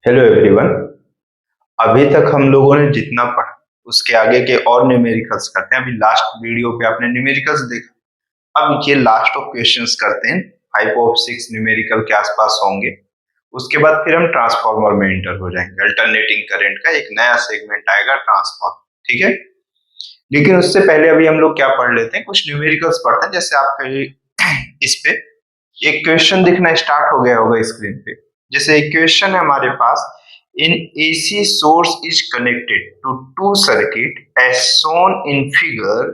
Hello everyone. अभी तक हम लोगों ने जितना पढ़ा उसके आगे के और न्यूमेरिकल्स करते हैं। अभी लास्ट वीडियो पे आपने न्यूमेरिकल्स देखा। अब ये लास्ट ऑफ क्वेश्चंस करते हैं। 5 और 6 न्यूमेरिकल के आसपास होंगे। उसके बाद फिर हम ट्रांसफार्मर में एंटर हो जाएंगे। अल्टरनेटिंग करंट का एक नया सेगमेंट आएगा, ट्रांसफार्मर। ठीक है, लेकिन उससे पहले अभी हम लोग क्या पढ़ लेते हैं, कुछ न्यूमेरिकल्स पढ़ते हैं। जैसे आपका इस पे एक क्वेश्चन दिखना स्टार्ट हो गया होगा स्क्रीन पे। जैसे एक क्वेश्चन है हमारे पास, in AC source is connected to two circuit as shown in figure,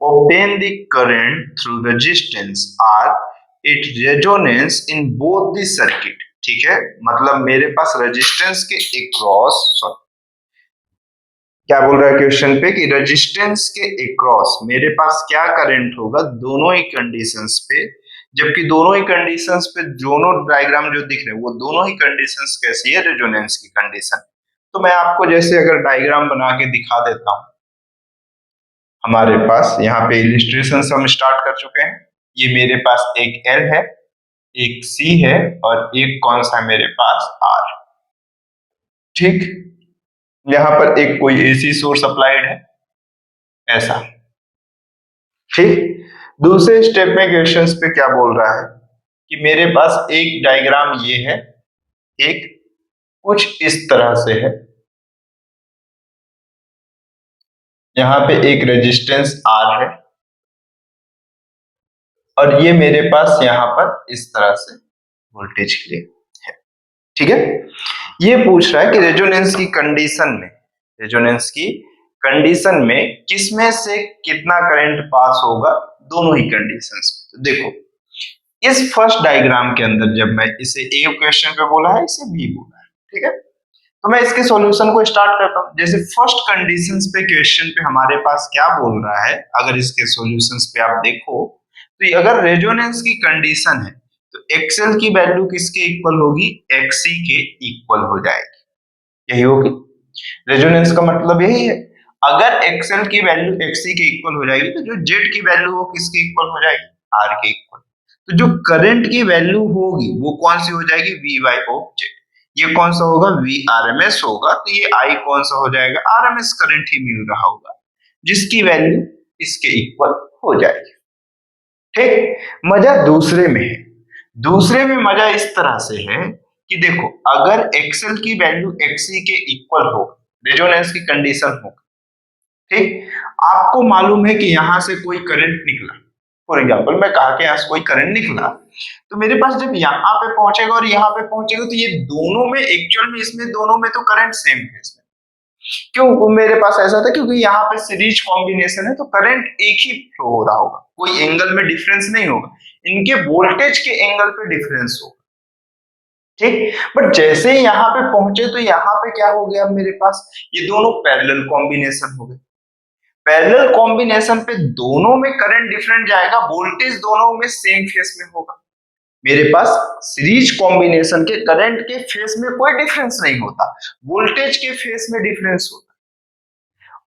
obtain the current through resistance are it resonance in both the circuit। ठीक है, मतलब मेरे पास रेजिस्टेंस के अक्रॉस, क्या बोल रहा है क्वेश्चन पे कि रेजिस्टेंस के अक्रॉस मेरे पास क्या करंट होगा दोनों ही कंडीशंस पे। जबकि दोनों ही कंडीशंस पे दोनों डायग्राम जो दिख रहे हैं वो दोनों ही कंडीशंस कैसी है, रेजोनेंस की कंडीशन। तो मैं आपको जैसे अगर डायग्राम बना के दिखा देता हूं। हमारे पास यहाँ पे इलिस्ट्रेशन हम स्टार्ट कर चुके हैं। ये मेरे पास एक एल है, एक सी है और एक कौन सा है मेरे पास आर। ठीक, यहाँ पर एक कोई एसी सोर्स अप्लाइड है ऐसा। ठीक, दूसरे स्टेप में क्वेश्चंस पे क्या बोल रहा है कि मेरे पास एक डायग्राम ये है, एक कुछ इस तरह से है। यहाँ पे एक रेजिस्टेंस आर है और ये मेरे पास यहाँ पर इस तरह से वोल्टेज के लिए है। ठीक है, ये पूछ रहा है कि रेजोनेंस की कंडीशन में किसमें से कितना करंट पास होगा दोनों ही कंडीशंस में। तो देखो, इस फर्स्ट डायग्राम के अंदर जब मैं इसे ए क्वेश्चन पे बोला है, इसे बी बोला है। ठीक है, तो मैं इसके सॉल्यूशन को स्टार्ट करता हूं। जैसे फर्स्ट कंडीशंस पे क्वेश्चन पे हमारे पास क्या बोल रहा है, अगर इसके सॉल्यूशंस पे आप देखो तो अगर रेजोनेंस की कंडीशन है तो एक्सएल की वैल्यू किसके इक्वल होगी, एक्ससी के इक्वल हो जाएगी। यही होगी रेजोनेंस का मतलब, यही है। अगर एक्सएल की वैल्यू एक्ससी के इक्वल हो जाएगी तो जो जेड की वैल्यू हो किसके इक्वल हो जाएगी, आर के इक्वल। तो जो करंट की वैल्यू होगी वो कौन सी हो जाएगी, वी बाई ऑफ जेड। ये कौन सा होगा, वी आर एम एस होगा। तो ये आई कौन सा हो जाएगा, आर एम एस करंट ही मिल रहा होगा जिसकी वैल्यू इसके इक्वल हो जाएगी। ठीक, मजा दूसरे में है। दूसरे में मजा इस तरह से है कि देखो, अगर एक्सएल की वैल्यू एक्ससी के इक्वल हो, रेजोनेंस की कंडीशन हो, ठीक, आपको मालूम है कि यहां से कोई करंट निकला। फॉर एग्जाम्पल मैं कहा कि यहां से कोई करंट निकला, तो मेरे पास जब यहाँ पे पहुंचेगा और यहाँ पे पहुंचेगा तो ये दोनों में एक्चुअल में इसमें दोनों में तो करंट सेम है इसमें। क्यों वो मेरे पास ऐसा था, क्योंकि यहाँ पे सीरीज कॉम्बिनेशन है तो करंट एक ही फ्लो हो रहा होगा, कोई एंगल में डिफरेंस नहीं होगा, इनके वोल्टेज के एंगल पे डिफरेंस होगा। ठीक, बट जैसे ही यहाँ पे पहुंचे तो यहाँ पे क्या हो गया, मेरे पास ये दोनों पैरेलल कॉम्बिनेशन हो गए। पैरेलल कॉम्बिनेशन पे दोनों में करंट डिफरेंट जाएगा, वोल्टेज दोनों में सेम फेस में होगा। मेरे पास सीरीज कॉम्बिनेशन के करंट के फेस में कोई डिफरेंस नहीं होता, वोल्टेज के फेस में डिफरेंस होता।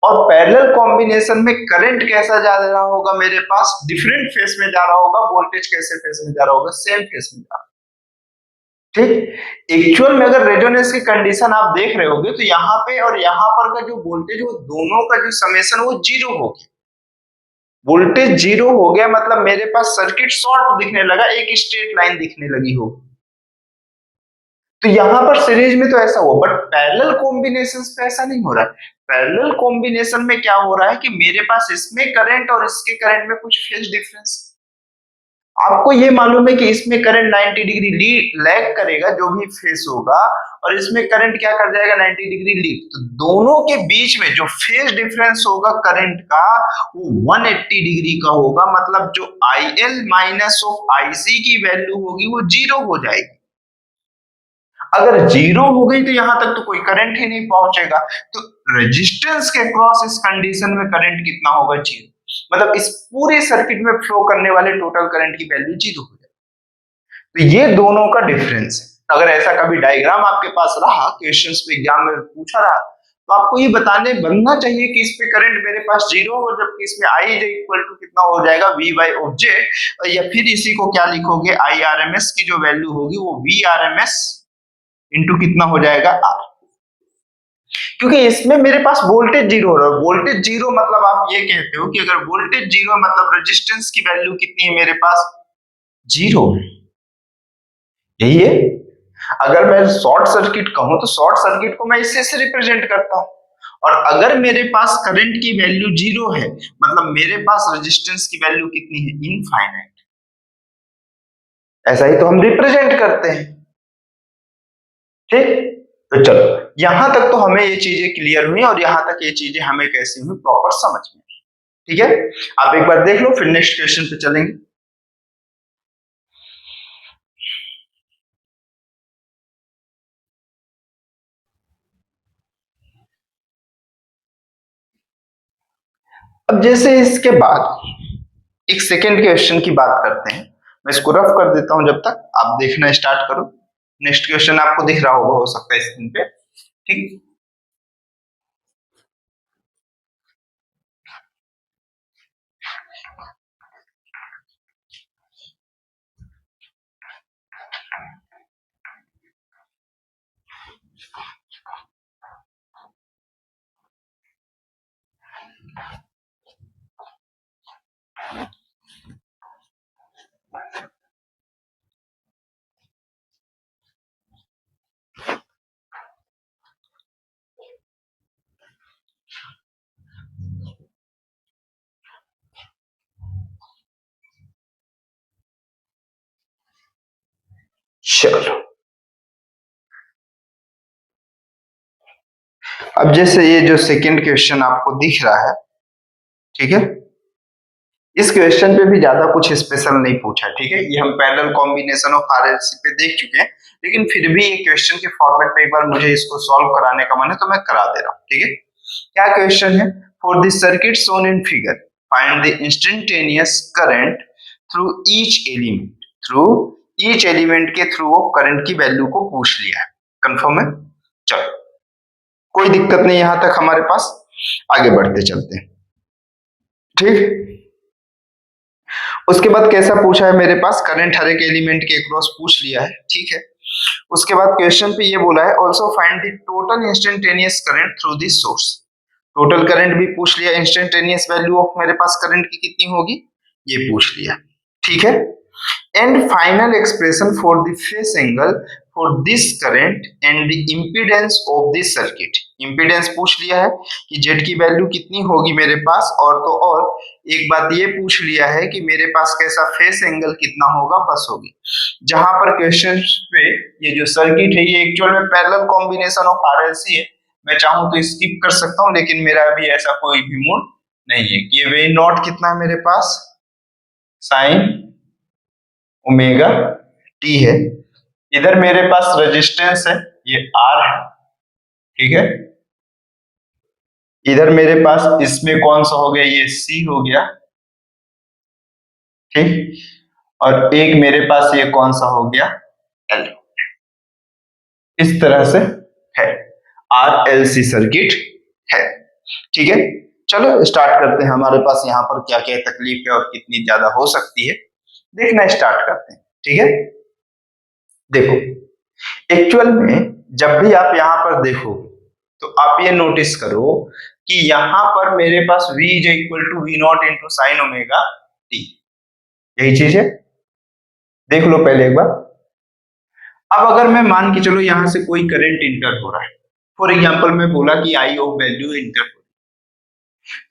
और पैरेलल कॉम्बिनेशन में करंट कैसा जा रहा होगा, मेरे पास डिफरेंट फेस में जा रहा होगा, वोल्टेज कैसे फेस में जा रहा होगा, सेम फेस में जा रहा होगा। ठीक, एक्चुअल में अगर रेजोनेंस की कंडीशन आप देख रहे होगे तो यहाँ पे और यहाँ पर का जो वोल्टेज वो दोनों का जो समेशन वो जीरो हो गया। वोल्टेज जीरो हो गया मतलब मेरे पास सर्किट शॉर्ट दिखने लगा, एक स्ट्रेट लाइन दिखने लगी हो। तो यहां पर सीरीज में तो ऐसा हुआ, बट पैरेलल कॉम्बिनेशन पे ऐसा नहीं हो रहा है। पैरेलल कॉम्बिनेशन में क्या हो रहा है कि मेरे पास इसमें करंट और इसके करंट में कुछ फेज डिफरेंस। आपको ये मालूम है कि इसमें करंट 90 डिग्री लैग करेगा जो भी फेस होगा, और इसमें करंट क्या कर जाएगा, 90 डिग्री लीड। तो दोनों के बीच में जो फेज डिफरेंस होगा करंट का वो 180 डिग्री का होगा। मतलब जो IL माइनस ऑफ IC की वैल्यू होगी वो जीरो हो जाएगी। अगर जीरो हो गई तो यहां तक तो कोई करंट ही नहीं पहुंचेगा। तो रेजिस्टेंस के क्रॉस इस कंडीशन में करंट कितना होगा, जीरो। मतलब इस पूरे सर्किट में फ्लो करने वाले टोटल करंट की वैल्यू जीरो हो जाएगी। तो ये दोनों का डिफरेंस है। अगर ऐसा कभी डायग्राम आपके पास रहा, क्वेश्चंस पे एग्जाम में पूछा रहा, तो आपको ये बताने बनना चाहिए कि इस पे करंट मेरे पास जीरो हो, जबकि इसमें आई इक्वल टू कितना हो जाएगा, वी बाई ऑफ जेड। या फिर इसी को क्या लिखोगे, IRMS की जो वैल्यू होगी वो VRMS इंटू कितना हो जाएगा आर, क्योंकि इसमें मेरे पास वोल्टेज जीरो हो रहा है। वोल्टेज जीरो मतलब आप ये कहते हो कि अगर वोल्टेज जीरो मतलब रेजिस्टेंस की वैल्यू कितनी है मेरे पास, जीरो। यही है। अगर मैं शॉर्ट सर्किट कहूं तो शॉर्ट सर्किट को मैं इससे से रिप्रेजेंट करता हूं, और अगर मेरे पास करंट की वैल्यू जीरो है मतलब मेरे पास रेजिस्टेंस की वैल्यू कितनी है, इनफाइनाइट। ऐसा ही तो हम रिप्रेजेंट करते हैं। ठीक, तो चलो यहां तक तो हमें ये चीजें क्लियर हुई और यहां तक ये चीजें हमें कैसी हुई प्रॉपर समझ में। ठीक है, आप एक बार देख लो फिर नेक्स्ट क्वेश्चन पे चलेंगे। अब जैसे इसके बाद एक सेकेंड क्वेश्चन की बात करते हैं। मैं इसको रफ कर देता हूं जब तक आप देखना स्टार्ट करो। नेक्स्ट क्वेश्चन आपको दिख रहा होगा, हो सकता है स्क्रीन पे। ठीक, चलो अब जैसे ये जो सेकेंड क्वेश्चन आपको दिख रहा है, ठीक है, इस क्वेश्चन पे भी ज्यादा कुछ स्पेशल नहीं पूछा। ठीक है, ये हम पैरेलल कॉम्बिनेशन ऑफ आरएलसी पे देख चुके हैं, लेकिन फिर भी ये क्वेश्चन के फॉर्मेट पे एक बार मुझे इसको सॉल्व कराने का मन है तो मैं करा दे रहा हूँ। ठीक है, क्या क्वेश्चन है, for the circuit shown in figure find the instantaneous current through each element, through each element के थ्रू ऑफ करंट की वैल्यू को पूछ लिया है। कंफर्म है? चलो कोई दिक्कत नहीं, यहां तक हमारे पास, आगे बढ़ते चलते हैं। ठीक, उसके बाद कैसा पूछा है मेरे पास, करंट हर एक एलिमेंट के अक्रॉस पूछ लिया है। ठीक है, उसके बाद क्वेश्चन पे ये बोला है also find the total instantaneous current through this source. Total current भी पूछ लिया, इंस्टेंटेनियस वैल्यू ऑफ मेरे पास करंट की कितनी होगी ये पूछ लिया। ठीक है, and final expression for the face angle for this current and the impedance of this circuit. Impedance पूछ लिया है कि जेड की वैल्यू कितनी होगी मेरे पास, और तो और एक बात ये पूछ लिया है कि मेरे पास कैसा फेस एंगल कितना होगा, बस होगी। जहां पर क्वेश्चन पे ये जो सर्किट है ये एक्चुअल में पैरेलल कॉम्बिनेशन ऑफ आरएलसी है। मैं चाहूं तो स्किप कर सकता हूं, लेकिन मेरा अभी ऐसा कोई भी मूड नहीं है। ये वे नॉट कितना है मेरे पास, साइन ओमेगा टी है। इधर मेरे पास रेजिस्टेंस है, ये आर है। ठीक है, इधर मेरे पास इसमें कौन सा हो गया, ये सी हो गया। ठीक, और एक मेरे पास ये कौन सा हो गया, एल। इस तरह से है, आर एल सी सर्किट है। ठीक है, चलो स्टार्ट करते हैं। हमारे पास यहाँ पर क्या क्या तकलीफ है और कितनी ज्यादा हो सकती है देखना स्टार्ट करते हैं। ठीक है, देखो एक्चुअल में जब भी आप यहां पर देखोगे तो आप ये नोटिस करो कि यहां पर मेरे पास v is equal to V naught into sine omega T, यही चीज है। देख लो पहले एक बार। अब अगर मैं मान के चलो यहां से कोई करंट इंटर हो रहा है, फॉर एग्जांपल मैं बोला कि आई ऑफ वैल्यू इंटर हो,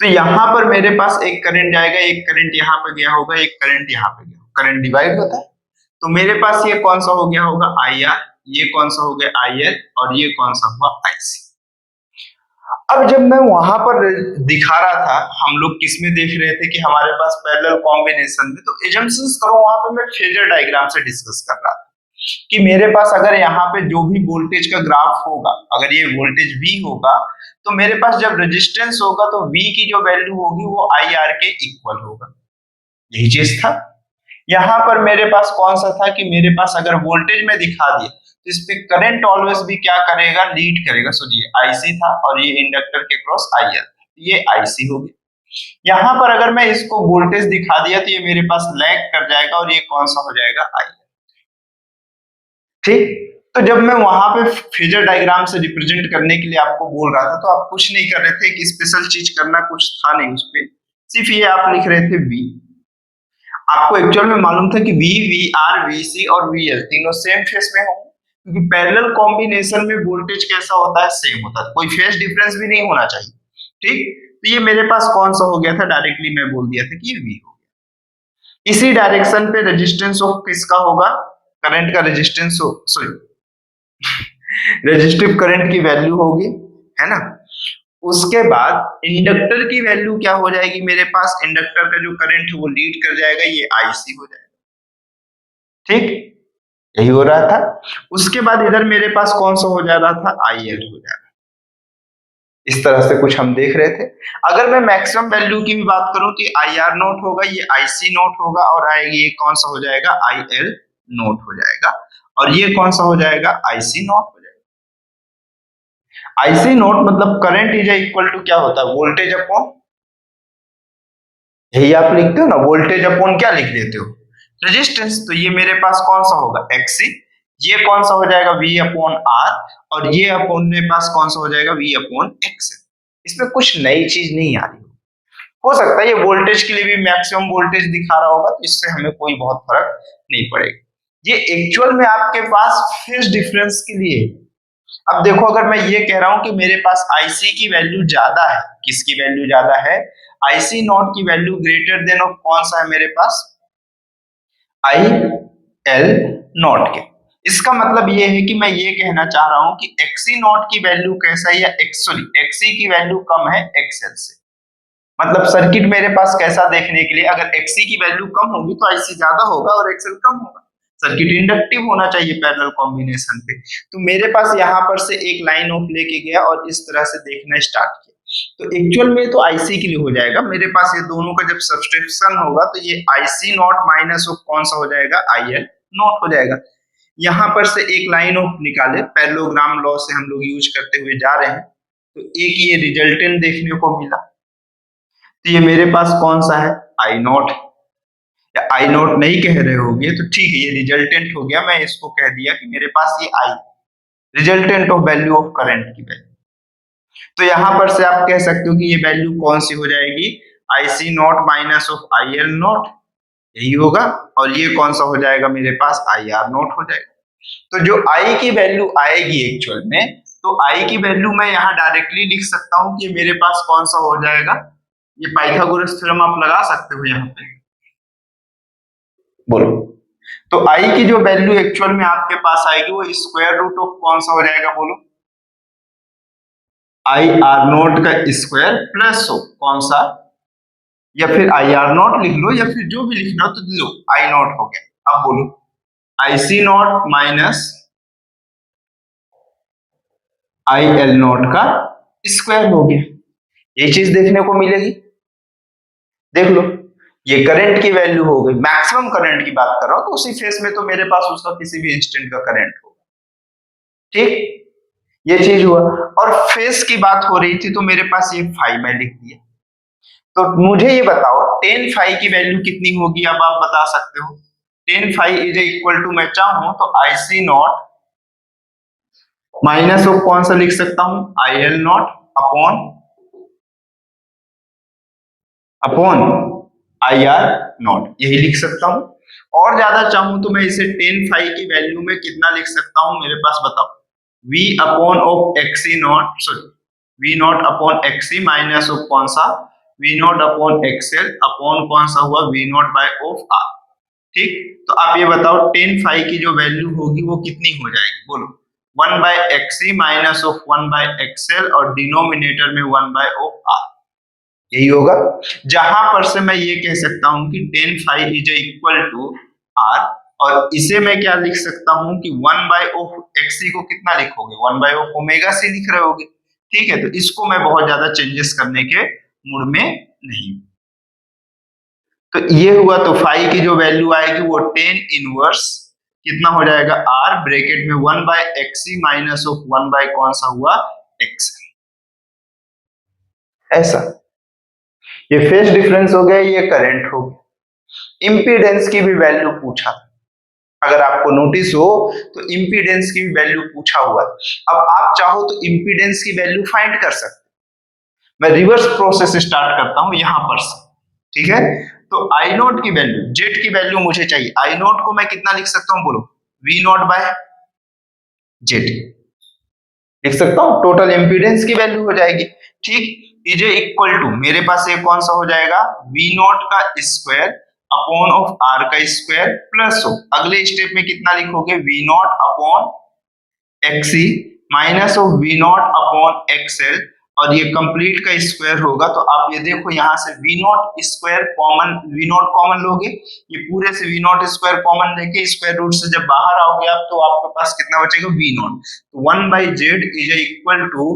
तो यहां पर मेरे पास एक करंट जाएगा, एक करंट यहां पे गया होगा, एक करंट यहां पे गया, करंट डिवाइड होता है। तो मेरे पास ये कौन सा हो गया होगा, आई आर, ये कौन सा हो गया आई एल, और ये कौन सा हुआ आई सी। अब जब मैं वहां पर दिखा रहा था, हम लोग किसमें देख रहे थे कि हमारे पास पैरेलल कॉम्बिनेशन में, तो एजम्पशंस करो वहां पे मैं फेजर डायग्राम से डिस्कस कर रहा था कि मेरे पास अगर यहाँ पे जो भी वोल्टेज का ग्राफ होगा, अगर ये वोल्टेज V होगा, तो मेरे पास जब रेजिस्टेंस होगा तो V की जो वैल्यू होगी वो IR के इक्वल होगा। यही चीज था। यहाँ पर मेरे पास कौन सा था कि मेरे पास अगर वोल्टेज में दिखा दिए तो इस पे करंट ऑलवेज भी क्या करेगा, लीड करेगा। सो ये IC था और ये इंडक्टर के क्रॉस IL, ये IC हो गया। यहाँ पर अगर मैं इसको वोल्टेज दिखा दिया तो ये मेरे पास लैग कर जाएगा और ये कौन सा हो जाएगा, I। ठीक, तो जब मैं वहां पे फेजर डायग्राम से रिप्रेजेंट करने के लिए आपको बोल रहा था तो आप कुछ नहीं कर रहे थे, एक स्पेशल चीज करना कुछ था नहीं उस पे, सिर्फ ये आप लिख रहे थे वी। आपको एक्चुअल में मालूम था कि वी, वी आर, वी सी और वी एल तीनों सेम फेस में होंगे, क्योंकि पैरेलल कॉम्बिनेशन में वोल्टेज कैसा होता है, सेम होता है, कोई फेस डिफरेंस भी नहीं होना चाहिए। ठीक, तो ये मेरे पास कौन सा हो गया था, डायरेक्टली मैं बोल दिया था कि ये वी हो गया। इसी डायरेक्शन पे रेजिस्टेंस ऑफ किसका होगा, करंट का रेजिस्टेंस हो, सॉरी रेजिस्टिव करंट की वैल्यू होगी, है ना। उसके बाद इंडक्टर की वैल्यू क्या हो जाएगी, मेरे पास इंडक्टर का जो करंट है वो लीड कर जाएगा, ये आईसी हो जाएगा। ठीक, यही हो रहा था। उसके बाद इधर मेरे पास कौन सा हो जा रहा था, आईएल हो जा रहा। इस तरह से कुछ हम देख रहे थे। अगर मैं मैक्सिमम वैल्यू की भी बात करूं तो आई आर नोट होगा, ये आईसी नोट होगा, और आएगी ये कौन सा हो जाएगा, आई एल नोट हो जाएगा, और ये कौन सा हो जाएगा, आईसी नोट हो जाएगा। आईसी नोट मतलब करंट इज इक्वल टू क्या होता है, वोल्टेज अपॉन, यही आप लिखते हो ना, वोल्टेज अपॉन क्या लिख देते हो, रेजिस्टेंस। तो ये मेरे पास कौन सा होगा, एक्सी, ये कौन सा हो जाएगा, वी अपॉन आर, और ये अपॉन मेरे पास कौन सा हो जाएगा, वी अपॉन एक्स। इसमें कुछ नई चीज नहीं आ रही, हो सकता है ये वोल्टेज के लिए भी मैक्सिमम वोल्टेज दिखा रहा होगा, तो इससे हमें कोई बहुत फर्क नहीं पड़ेगा। ये एक्चुअल में आपके पास फेज डिफरेंस के लिए। अब देखो, अगर मैं ये कह रहा हूं कि मेरे पास आईसी की वैल्यू ज्यादा है, किसकी वैल्यू ज्यादा है, आईसी नॉट की वैल्यू ग्रेटर देन ऑफ कौन सा है मेरे पास, आई एल नॉट के। इसका मतलब ये है कि मैं ये कहना चाह रहा हूं कि एक्सी नॉट की वैल्यू कैसा है, या एक्सी की वैल्यू कम है एक्सएल से। मतलब सर्किट मेरे पास कैसा देखने के लिए, अगर एक्सी की वैल्यू कम होगी तो आईसी ज्यादा होगा और एक्सएल कम होगा। सर्किट इंडक्टिव होना चाहिए पैरेलल कॉम्बिनेशन पे। तो मेरे पास यहाँ पर से एक लाइन ऑफ लेके गया और इस तरह से देखना स्टार्ट किया, तो एक्चुअल में तो आईसी के लिए हो जाएगा मेरे पास, ये दोनों का जब सब्सट्रैक्शन होगा तो ये आईसी नॉट माइनस ऑफ कौन सा हो जाएगा, आईएल नॉट हो जाएगा। यहाँ पर से एक लाइन ऑफ निकाले, पैरेललोग्राम लॉ से हम लोग यूज करते हुए जा रहे हैं, तो एक ये रिजल्टेंट देखने को मिला। तो ये मेरे पास कौन सा है, आई नॉट, या आई नॉट नहीं कह रहे होगे तो ठीक है, ये रिजल्टेंट हो गया, मैं इसको कह दिया कि मेरे पास ये आई, resultant of value of current की वैल्यू। तो यहां पर से आप कह सकते हो कि ये वैल्यू कौन सी हो जाएगी, IC not minus of I L not, यही होगा, और ये कौन सा हो जाएगा मेरे पास, आई आर नॉट हो जाएगा। तो जो आई की वैल्यू आएगी एक्चुअल में, तो आई की वैल्यू मैं यहाँ डायरेक्टली लिख सकता हूँ कि मेरे पास कौन सा हो जाएगा, ये पाइथागोरस थ्योरम आप लगा सकते हो यहाँ पे, बोलो। तो आई की जो वैल्यू एक्चुअल में आपके पास आएगी वो स्क्वायर रूट ऑफ कौन सा हो जाएगा, बोलो, आई आर नोट का स्क्वायर प्लस हो कौन सा, या फिर आई आर नॉट लिख लो, या फिर जो भी लिखना हो तो लो, आई नॉट हो गया। अब बोलो, I C not minus I L nought का स्क्वायर हो गया, ये चीज देखने को मिलेगी। देख लो, ये करंट की वैल्यू हो गई, मैक्सिमम करंट की बात कर रहा हूं, तो उसी फेस में तो मेरे पास उसका किसी भी इंस्टेंट का करंट होगा। ठीक, ये चीज हुआ। और फेस की बात हो रही थी तो मेरे पास ये फाई मैं लिख दिया। तो मुझे ये बताओ टेन फाई की वैल्यू कितनी होगी, अब आप बता सकते हो। Tan phi is equal to, मैं चाहूं तो I C not minus of कौन सा लिख सकता हूं, I L naught upon upon I R naught, यही लिख सकता हूं। और ज्यादा चाहूं तो मैं इसे टेन फाई की वैल्यू में कितना लिख सकता हूं, मेरे पास बताओ, v upon of XC naught, sorry v not upon XC minus of कौन सा, v not upon XL upon कौन सा हुआ, v naught by of R. ठीक, तो आप ये बताओ टेन फाई की जो वैल्यू होगी वो कितनी हो जाएगी, बोलो, one by XC minus of one by XL और डिनोमिनेटर में वन बाय ऑफ आर, यही होगा। जहां पर से मैं ये कह सकता हूं कि tan phi is equal to R, और इसे मैं क्या लिख सकता हूं कि वन बाय ऑफ एक्सी को कितना लिखोगे, one by of omega C लिख रहे होगे। ठीक है, तो इसको मैं बहुत ज्यादा चेंजेस करने के मूड में नहीं। तो ये हुआ, तो फाई की जो वैल्यू आएगी वो टेन इनवर्स कितना हो जाएगा, आर ब्रैकेट में one by XC minus of one by कौन सा हुआ, एक्स। ऐसा, ये फेज डिफरेंस हो गया, ये करंट हो गया। इंपीडेंस की भी वैल्यू पूछा, अगर आपको नोटिस हो तो इम्पीडेंस की भी वैल्यू पूछा हुआ है। अब आप चाहो तो इम्पीडेंस की वैल्यू फाइंड कर सकते, मैं रिवर्स प्रोसेस स्टार्ट करता हूं यहां पर से, ठीक है। तो आई नोट की वैल्यू, जेड की वैल्यू मुझे चाहिए, आई नोट को मैं कितना लिख सकता हूं बोलो, वी नोट बाय जेड लिख सकता हूं, टोटल इंपीडेंस की वैल्यू हो जाएगी, ठीक। इज इक्वल टू मेरे पास ये कौन सा हो जाएगा, वी नॉट का स्क्वायर अपॉन ऑफ आर का स्क्वायर प्लस हो, अगले स्टेप में कितना लिखोगे, V naught upon XC minus of V naught upon XL, और ये कंप्लीट का स्क्वायर होगा। तो आप ये देखो यहां से V naught square common, V naught common लोगे, ये पूरे से वी नॉट स्क्वायर कॉमन लेके स्क्वायर रूट से जब बाहर आओगे आप, तो आपके पास कितना बचेगा, वी नॉट। तो 1 by Z is equal to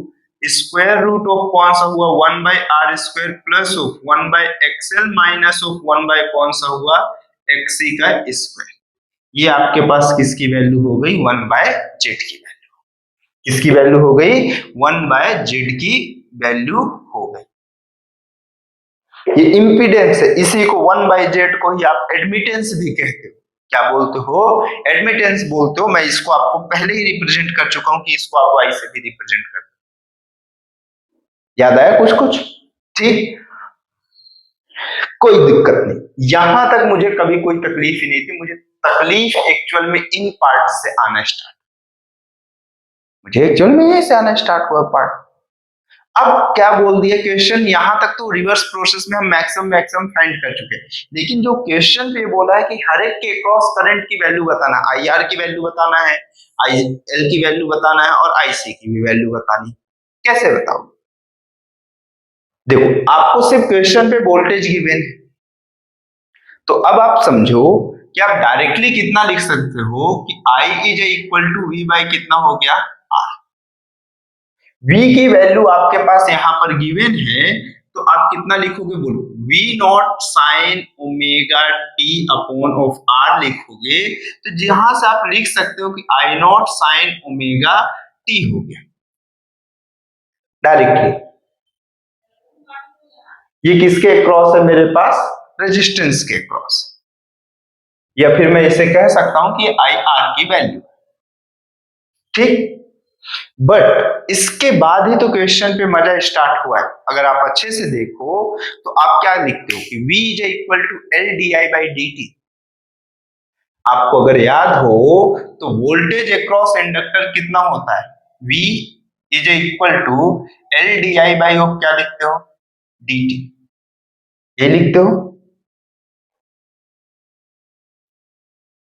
square root of कौन सा हुआ, 1 by R square plus of 1 by XL minus of 1 by कौन सा हुआ, एक्सी का स्क्वायर। ये आपके पास किसकी वैल्यू हो गई, 1 बाय जेड की वैल्यू। किसकी वैल्यू हो गई, 1 बाय जेड की वैल्यू हो गई। ये इंपीडेंस है, इसी को 1 बाय जेड को ही आप एडमिटेंस भी कहते हो। क्या बोलते हो, एडमिटेंस बोलते हो। मैं इसको आपको पहले ही रिप्रेजेंट कर चुका हूं कि इसको आप वाई से भी रिप्रेजेंट कर, याद आया कुछ कुछ, ठीक। कोई दिक्कत नहीं, यहां तक मुझे कभी कोई तकलीफ ही नहीं थी। मुझे तकलीफ एक्चुअल में इन पार्ट से आना स्टार्ट, मुझे एक्चुअल में यही से आना स्टार्ट हुआ पार्ट। अब क्या बोल दिया क्वेश्चन, यहां तक तो रिवर्स प्रोसेस में हम मैक्सिमम फाइंड कर चुके हैं, लेकिन जो क्वेश्चन पे बोला है कि हर एक के क्रॉस करंट की वैल्यू बताना, आई आर की वैल्यू बताना है, आई एल की वैल्यू बताना है, और आईसी की भी वैल्यू बतानी, कैसे बताओ। देखो आपको सिर्फ क्वेश्चन पे वोल्टेज गिवन है, तो अब आप समझो कि आप डायरेक्टली कितना लिख सकते हो कि I is equal to V by कितना हो गया, आर। v की वैल्यू आपके पास यहां पर गिवन है, तो आप कितना लिखोगे बोलो, v not sine omega T upon of R लिखोगे, तो जहां से आप लिख सकते हो कि I naught sine omega T हो गया डायरेक्टली। ये किसके क्रॉस है मेरे पास, रेजिस्टेंस के क्रॉस, या फिर मैं इसे कह सकता हूं कि आई आर की वैल्यू, ठीक। बट इसके बाद ही तो क्वेश्चन पे मजा स्टार्ट हुआ है। अगर आप अच्छे से देखो तो आप क्या लिखते हो कि v is equal to L D I by D T. आपको अगर याद हो तो वोल्टेज अक्रॉस इंडक्टर कितना होता है, v is equal to L D I by of क्या लिखते हो, डी टी। ये लिखते हो,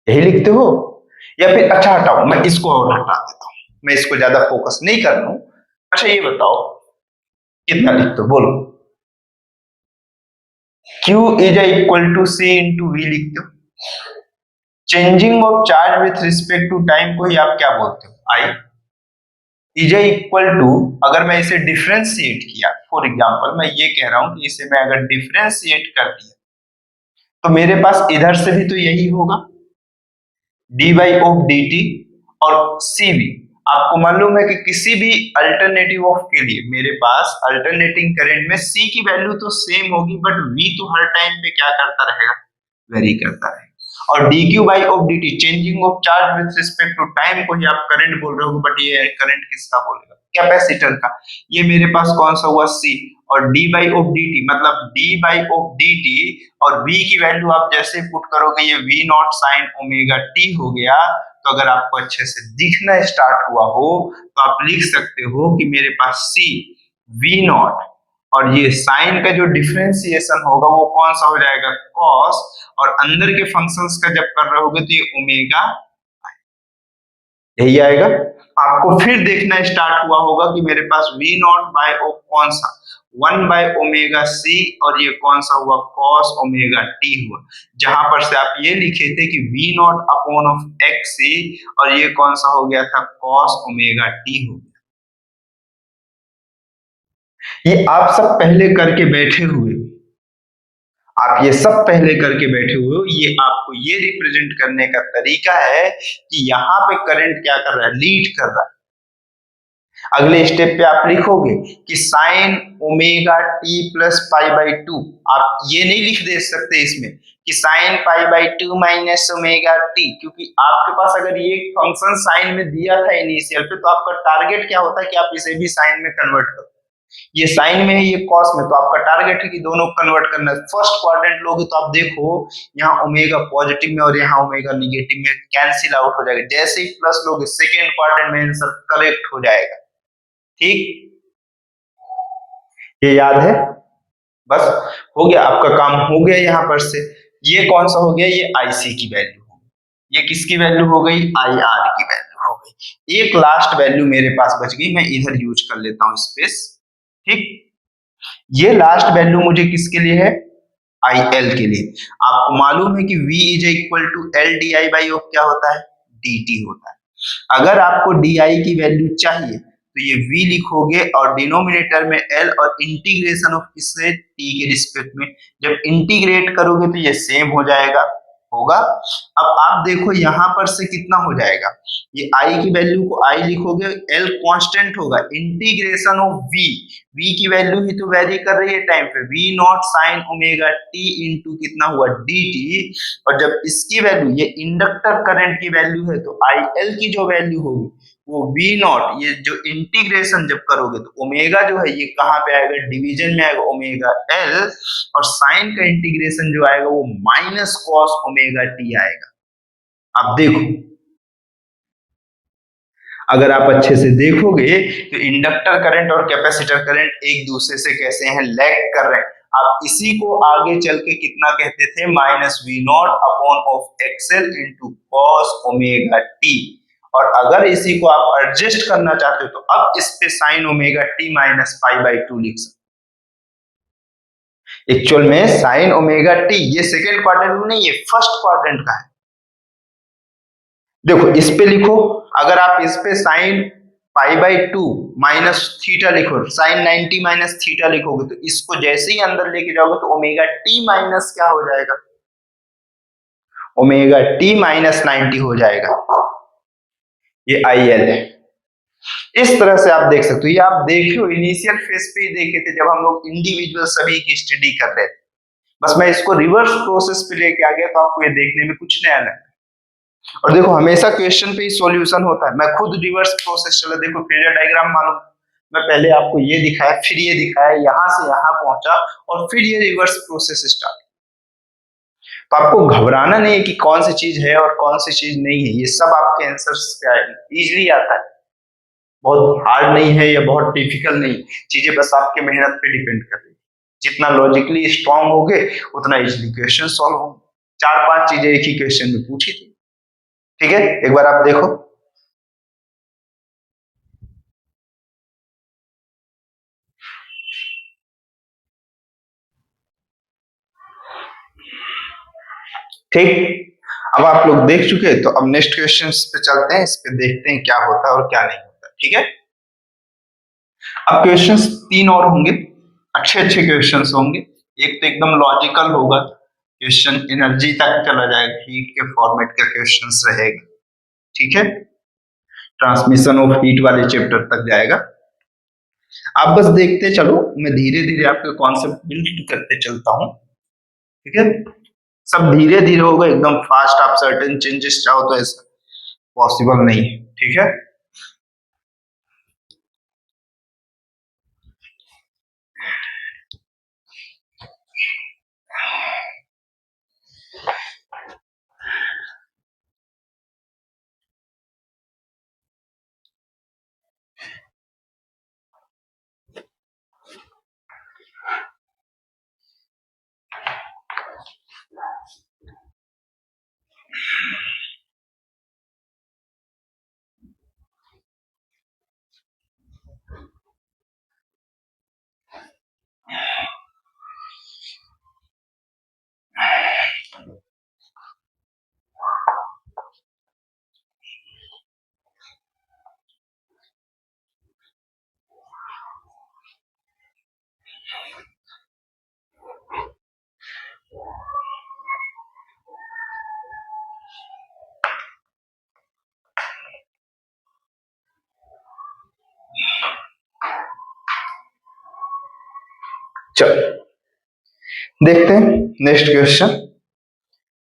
यही लिखते हो, या फिर अच्छा हटाओ, मैं इसको और हटा देता हूं, मैं इसको ज्यादा फोकस नहीं कर रहा हूं। अच्छा ये बताओ कितना लिखते हो बोलो, Q is equal to C into V लिखते हो। Changing of charge with respect to time को ही आप क्या बोलते हो, I इज इक्वल टू, अगर मैं इसे डिफरेंशिएट किया, फॉर एग्जांपल मैं ये कह रहा हूं कि इसे मैं अगर डिफरेंशिएट कर दिया तो मेरे पास इधर से भी तो यही होगा, D by of D T और सी भी। आपको मालूम है कि किसी भी अल्टरनेटिव ऑफ के लिए मेरे पास अल्टरनेटिंग करंट में सी की वैल्यू तो सेम होगी, बट वी तो हर टाइम पे क्या करता रहेगा, वेरी करता रहेगा। और D Q by of D T changing of charge with respect to time को ही आप करंट बोल रहे हो, बट ये करंट किसका बोलेगा, कैपेसिटर का। ये मेरे पास कौन सा हुआ, सी, और D by of D T मतलब D by of D T, और v की वैल्यू आप जैसे पुट करोगे ये v not sine omega T हो गया। तो अगर आपको अच्छे से दिखना स्टार्ट हुआ हो तो आप लिख सकते हो कि मेरे पास c v नॉट और ये साइन का जो डिफरेंशिएशन होगा वो कौन सा हो जाएगा, cos, और अंदर के फंक्शंस का जब कर रहे होगे तो ये ओमेगा यही आएगा। आपको फिर देखना स्टार्ट हुआ होगा कि मेरे पास v नॉट बाय ऑफ कौन सा 1 बाय ओमेगा सी, और ये कौन सा हुआ, cos ओमेगा टी हुआ, जहां पर से आप ये लिखे थे कि v not upon of X C, और ये कौन सा हो गया था, cos ओमेगा टी हो गया। ये आप सब पहले करके बैठे हुए, आप ये सब पहले करके बैठे हुए हो। ये आपको ये रिप्रेजेंट करने का तरीका है कि यहाँ पे करंट क्या कर रहा है, लीड कर रहा है। अगले स्टेप पे आप लिखोगे कि sign omega T plus pi by two, आप ये नहीं लिख दे सकते इसमें कि sine pi by 2 minus omega T, क्योंकि आपके पास अगर ये फंक्शन साइन में दिया था इनिशियल पे, तो आपका टारगेट क्या होता है कि आप इसे भी साइन में कन्वर्ट करो। ये साइन में है, ये कॉस में, तो आपका टारगेट है कि दोनों कन्वर्ट करना है। फर्स्ट क्वाड्रेंट लोगे तो आप देखो यहाँ ओमेगा पॉजिटिव में और यहाँ ओमेगा निगेटिव में कैंसिल आउट हो जाएगा। जैसे ही प्लस लोगे सेकेंड क्वाड्रेंट में आंसर करेक्ट हो जाएगा। ठीक, ये याद है? बस हो गया, आपका काम हो गया यहाँ पर से। ये कौन सा हो गया? ये आईसी की वैल्यू हो गई। ये किसकी वैल्यू हो गई? आई आर की वैल्यू हो गई। एक लास्ट वैल्यू मेरे पास बच गई, मैं इधर यूज कर लेता हूँ स्पेस। ठीक, ये लास्ट वैल्यू मुझे किसके लिए है? आई एल के लिए। आपको मालूम है कि V is equal to L D I by of क्या होता है? डी टी होता है। अगर आपको डी आई की वैल्यू चाहिए तो ये V लिखोगे और डिनोमिनेटर में L और इंटीग्रेशन ऑफ इससे t के रिस्पेक्ट में जब इंटीग्रेट करोगे तो ये सेम हो जाएगा, होगा। अब आप देखो यहाँ पर से कितना हो जाएगा, ये I की वैल्यू को I लिखोगे, L कांस्टेंट होगा, इंटीग्रेशन ऑफ V, V की वैल्यू ही तो वेरी कर रही है टाइम पे, V not sine omega t into कितना हुआ dt, और जब इसकी वैल्यू, ये इंडक्टर करंट की वैल्यू है, तो IL की जो वैल्यू होगी वो V नॉट, ये जो इंटीग्रेशन जब करोगे तो ओमेगा जो है ये कहाँ पे आएगा? डिवीजन में आएगा ओमेगा L, और साइन का इंटीग्रेशन जो आएगा वो माइनस कॉस ओमेगा t आएगा। अब देखो, अगर आप अच्छे से देखोगे तो इंडक्टर करंट और कैपेसिटर करंट एक दूसरे से कैसे हैं? लैग कर रहे हैं। आप इसी को आगे चल के कितना कहते थे? Minus V naught upon of XL into cos omega T. और अगर इसी को आप एडजस्ट करना चाहते हो तो अब इस पे sign omega T minus pi by 2 लिख सकते। एक्चुअल में साइन ओमेगा टी ये सेकेंड क्वाड्रेंट में नहीं, ये फर्स्ट क्वाड्रेंट का है। देखो इस पे लिखो, अगर आप इस पे sine pi by 2 minus theta लिखो, साइन 90 माइनस थीटा लिखोगे तो इसको जैसे ही अंदर लेके जाओगे तो ओमेगा टी माइनस क्या हो जाएगा? ओमेगा टी माइनस 90 हो जाएगा। ये आई एल है। इस तरह से आप देख सकते हो। ये आप देखियो इनिशियल फेज पे ही देखे थे जब हम लोग इंडिविजुअल सभी की स्टडी कर रहे थे। बस मैं इसको रिवर्स प्रोसेस पे लेके आ गया तो आपको ये देखने में कुछ नया लगा। और देखो हमेशा क्वेश्चन पे ही सॉल्यूशन होता है। मैं खुद रिवर्स प्रोसेस चला, देखो फेजर डायग्राम मालूम, मैं पहले आपको ये दिखाया, फिर ये दिखाया, यहां से यहां पहुंचा, और फिर ये रिवर्स प्रोसेस स्टार्ट। तो आपको घबराना नहीं है कि कौन सी चीज है और कौन सी चीज नहीं है, ये सब आपके आंसर्स पे आएगा, इजीली आता है। बहुत हार्ड नहीं है या बहुत डिफिकल्ट नहीं, चीजें बस आपके मेहनत पे डिपेंड कर रही है। जितना लॉजिकली स्ट्रांग होगे उतना इजीली क्वेश्चन सॉल्व होंगे। 4-5 चीजें एक ही क्वेश्चन में पूछी थी। ठीक है, एक बार आप देखो। ठीक, अब आप लोग देख चुके हैं तो अब नेक्स्ट क्वेश्चन पे चलते हैं, इस पे देखते हैं क्या होता है और क्या नहीं होता। ठीक है, अब क्वेश्चंस 3 और होंगे, अच्छे अच्छे क्वेश्चंस होंगे। एक तो एकदम लॉजिकल होगा, क्वेश्चन एनर्जी तक चला जाएगा, हीट के फॉर्मेट का क्वेश्चंस रहेगा। ठीक है, ट्रांसमिशन ऑफ हीट वाले चैप्टर तक जाएगा। आप बस देखते चलो, मैं धीरे धीरे आपके कॉन्सेप्ट बिल्ड करते चलता हूँ। ठीक है, सब धीरे धीरे होगा, एकदम फास्ट आप सर्टेन चेंजेस चाहो तो ऐसा पॉसिबल नहीं है। ठीक है, चलो देखते हैं नेक्स्ट क्वेश्चन।